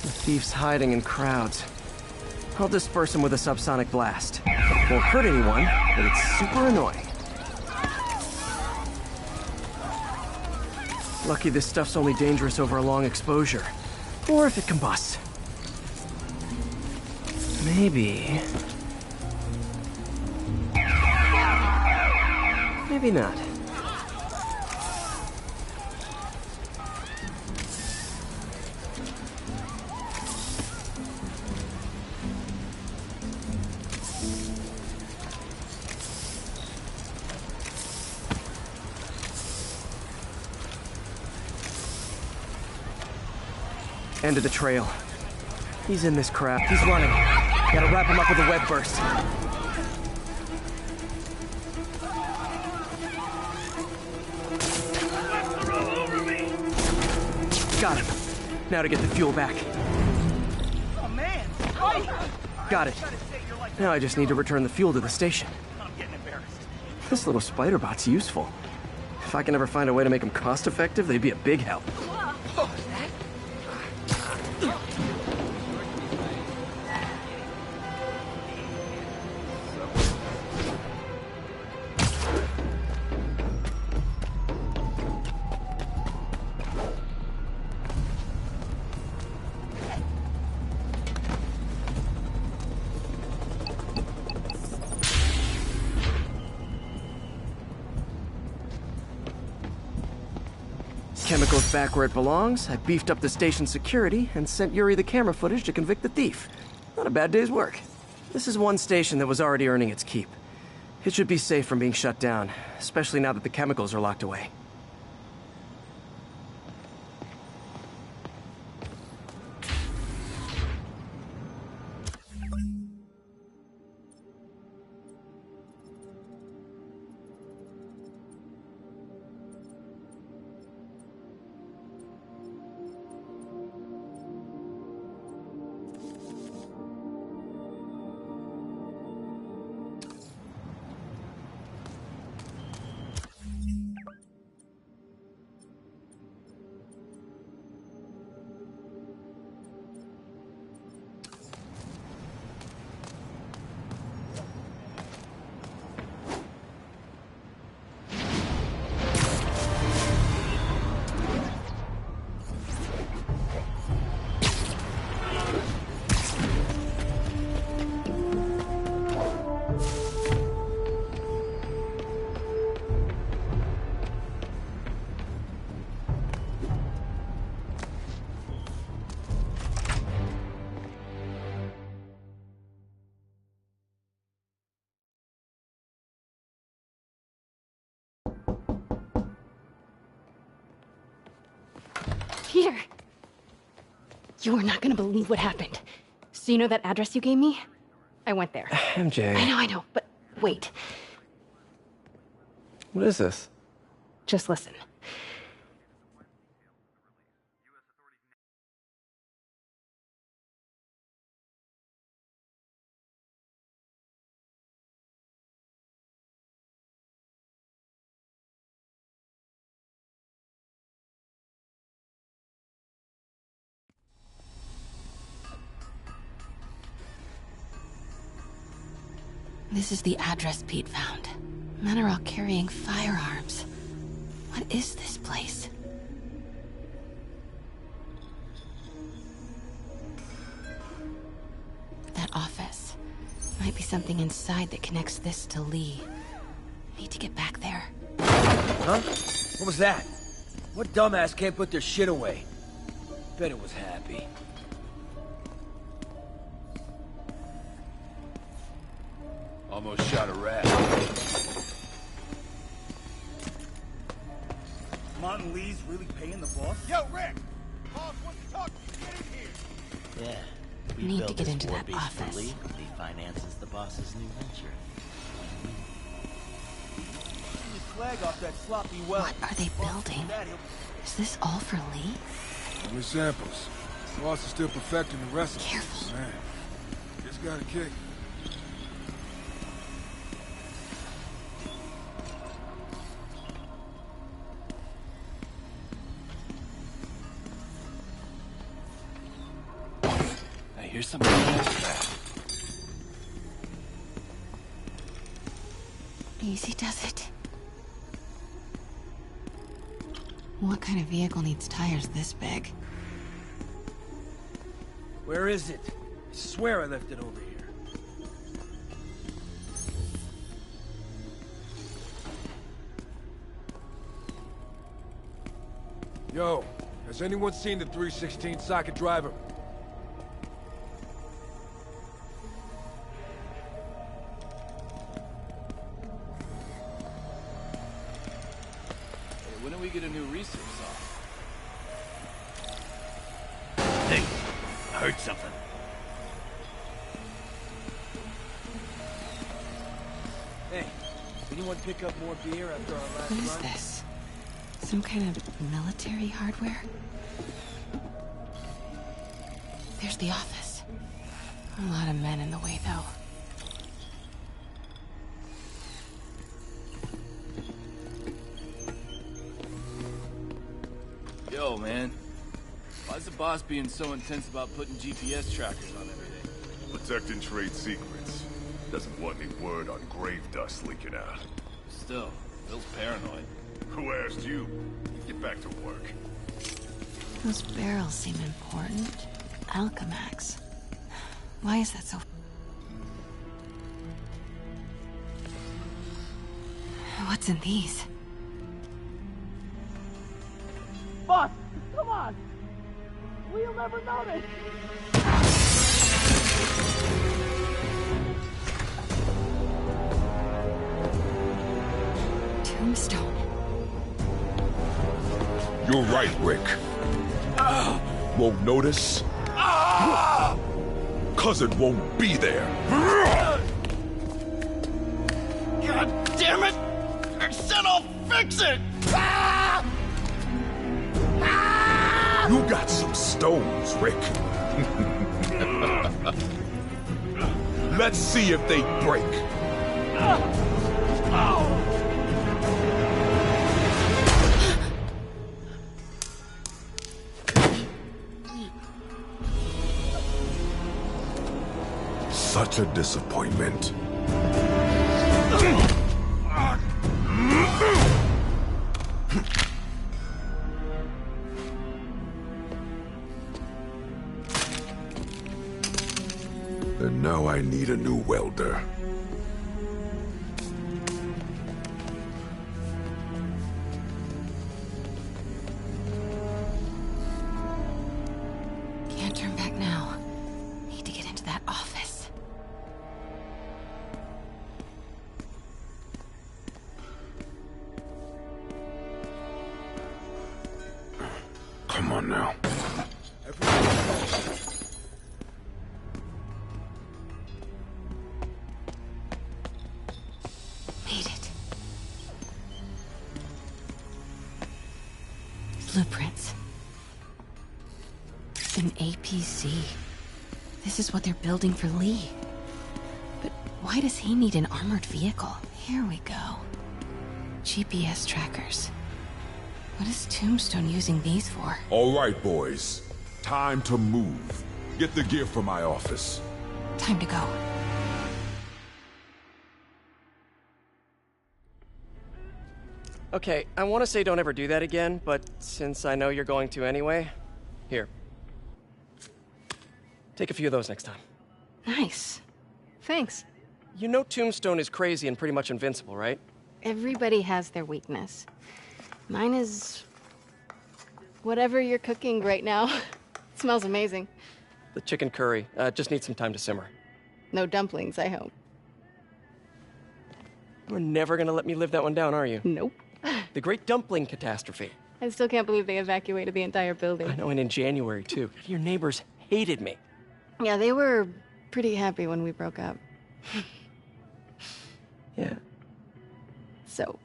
The thief's hiding in crowds. I'll disperse him with a subsonic blast. Won't hurt anyone, but it's super annoying. Lucky this stuff's only dangerous over a long exposure. Or if it combusts. Maybe... maybe not. End of the trail. He's in this crap. He's running. Gotta wrap him up with a web burst. Got him. Now to get the fuel back. Oh man! Got it. Now I just need to return the fuel to the station. I'm getting embarrassed. This little spider bot's useful. If I can ever find a way to make them cost-effective, they'd be a big help. Chemicals back where it belongs, I beefed up the station security and sent Yuri the camera footage to convict the thief. Not a bad day's work. This is one station that was already earning its keep. It should be safe from being shut down, especially now that the chemicals are locked away. Peter! You are not gonna believe what happened. So you know that address you gave me? I went there. MJ. I know, but wait. What is this? Just listen. This is the address Pete found. Men are all carrying firearms. What is this place? That office. Might be something inside that connects this to Lee. Need to get back there. Huh? What was that? What dumbass can't put their shit away? Bet it was happy. Almost shot a rat. Martin Lee's really paying the boss? Yo, Rick! Boss wants to talk to you. Get in here. Yeah. We need to get into that Lee office. Lee finances the boss's new venture. His flag off that sloppy well. What are they building? Is this all for Lee? Only samples. Boss is still perfecting the recipe. Careful. Man, just got a kick. Here's something else. Easy does it. What kind of vehicle needs tires this big? Where is it? I swear I left it over here. Yo, has anyone seen the 316 socket driver? When do we get a new research saw? Hey, I heard something. Hey, anyone pick up more beer after our last What is run? this? Some kind of military hardware? There's the office. A lot of men in the way, though. Yo, man. Why's the boss being so intense about putting GPS trackers on everything? Protecting trade secrets. Doesn't want any word on grave dust leaking out. Still, Bill's paranoid. Who asked you? Get back to work. Those barrels seem important. Alchemax. Why is that so... What's in these? Boss, come on! We'll never notice! Tombstone. You're right, Rick. Won't notice? Cause it won't be there. God damn it! I said I'll fix it! You got some stones, Rick. Let's see if they break. Such a disappointment. And now I need a new welder. Can't turn back now. Need to get into that office. Come on now. Made it. Blueprints. An APC. This is what they're building for Lee. But why does he need an armored vehicle? Here we go. GPS trackers. What is Tombstone using these for? All right, boys. Time to move. Get the gear from my office. Time to go. Okay, I want to say don't ever do that again, but since I know you're going to anyway, here. Take a few of those next time. Nice. Thanks. You know Tombstone is crazy and pretty much invincible, right? Everybody has their weakness. Mine is... whatever you're cooking right now. It smells amazing. The chicken curry. Just needs some time to simmer. No dumplings, I hope. You're never gonna let me live that one down, are you? Nope. The Great Dumpling Catastrophe. I still can't believe they evacuated the entire building. I know, and in January, too. Your neighbors hated me. Yeah, they were pretty happy when we broke up. Yeah. So,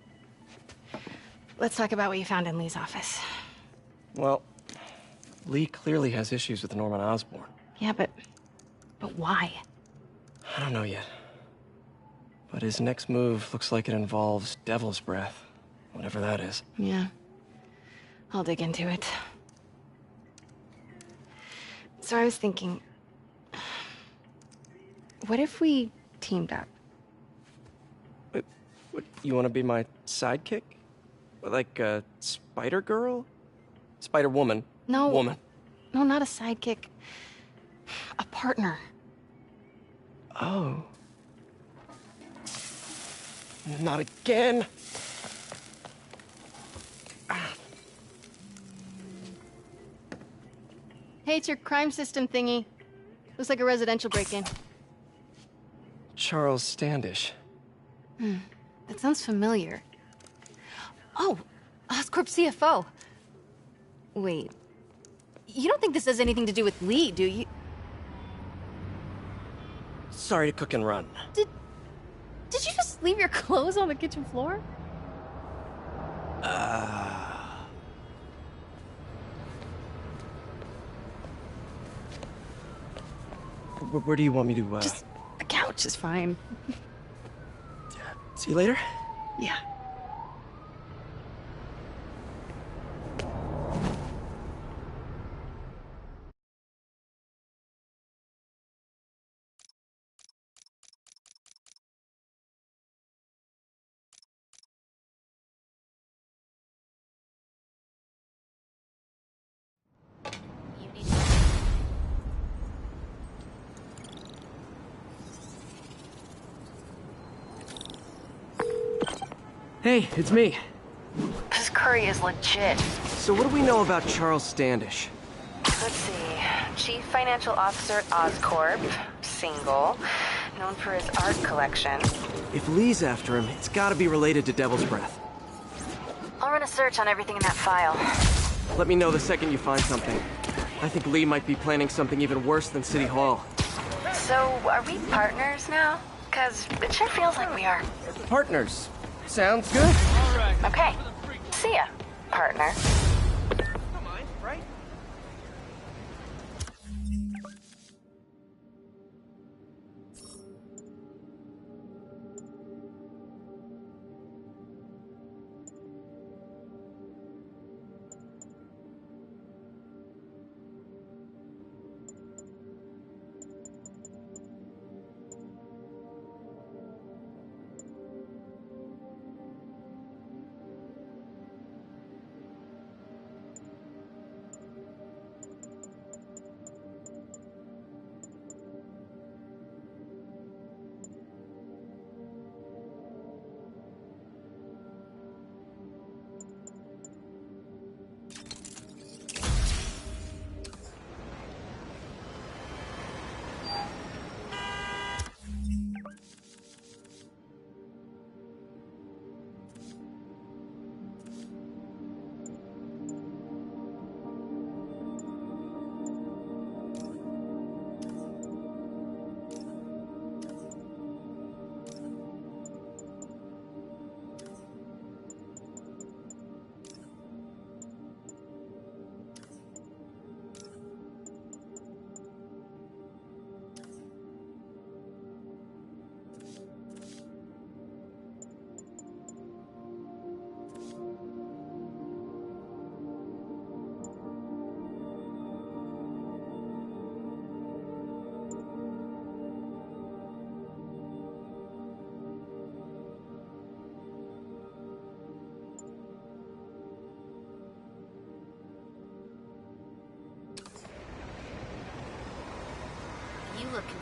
let's talk about what you found in Lee's office. Well, Lee clearly has issues with Norman Osborn. Yeah, but why? I don't know yet. But his next move looks like it involves Devil's Breath. Whatever that is. Yeah. I'll dig into it. So I was thinking... what if we teamed up? What, you want to be my sidekick? Like a spider girl? Spider woman? No. Woman. No, not a sidekick. A partner. Oh. Not again. Hey, it's your crime system thingy. Looks like a residential break-in. Charles Standish. That sounds familiar. Oh, Oscorp CFO. Wait. You don't think this has anything to do with Lee, do you? Sorry to cook and run. Did you just leave your clothes on the kitchen floor? Where do you want me to, Just the couch is fine. See you later? Yeah. Hey, it's me. This curry is legit. So what do we know about Charles Standish? Let's see. Chief Financial Officer at Oscorp. Single. Known for his art collection. If Lee's after him, it's gotta be related to Devil's Breath. I'll run a search on everything in that file. Let me know the second you find something. I think Lee might be planning something even worse than City Hall. So, are we partners now? 'Cause it sure feels like we are. Partners. Sounds good. Okay. See ya, partner. Right?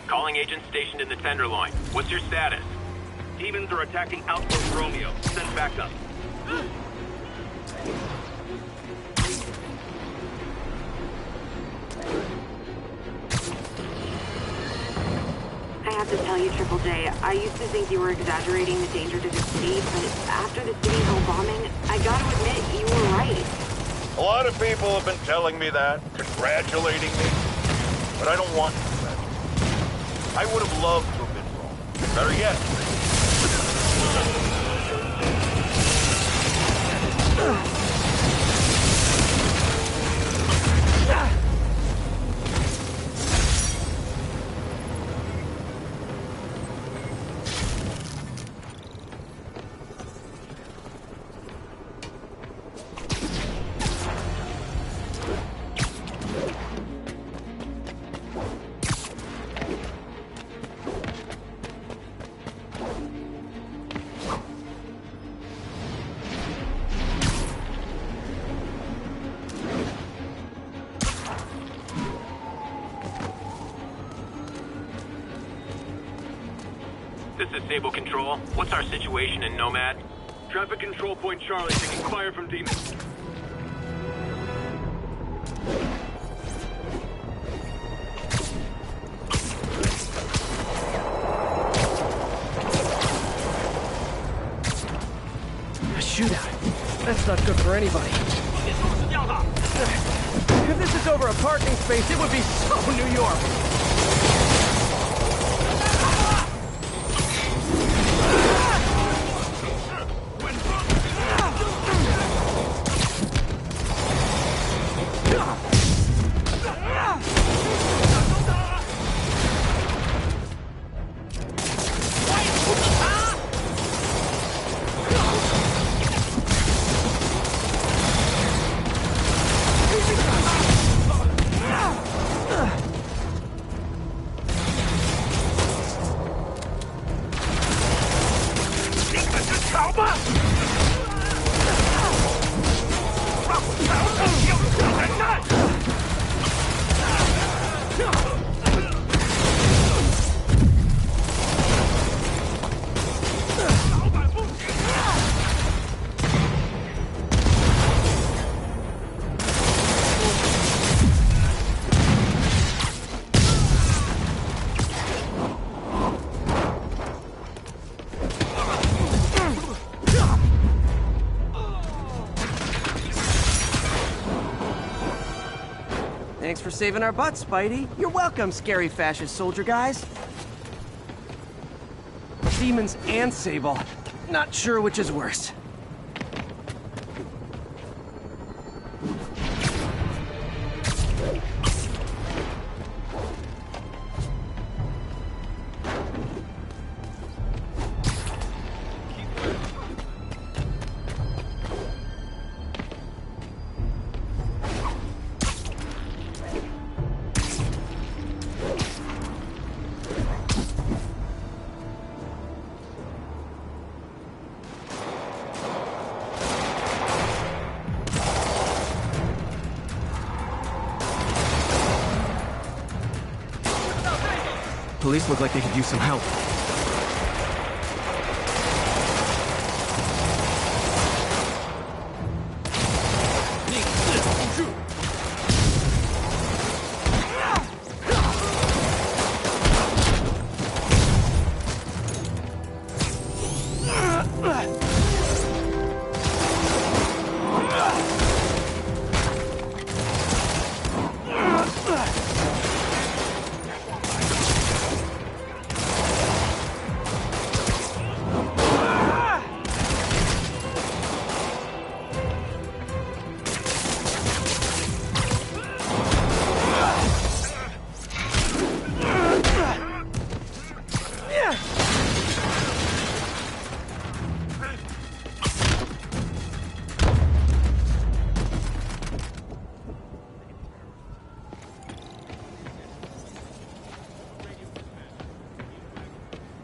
Calling agent stationed in the Tenderloin. What's your status? Demons are attacking Outpost Romeo. Send backup. I have to tell you, Triple J, I used to think you were exaggerating the danger to the city, but after the City Hall bombing, I gotta admit, you were right. A lot of people have been telling me that, congratulating me, but I don't want to do that. I would have loved to have been wrong. Better yet. This is Sable Control. What's our situation in Nomad? Traffic control point Charlie taking fire from demons. A shootout. That's not good for anybody. If this is over a parking space, it would be so New York. Thanks for saving our butts, Spidey. You're welcome, scary fascist soldier guys. Demons and Sable. Not sure which is worse. Police look like they could use some help.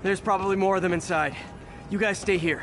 There's probably more of them inside. You guys stay here.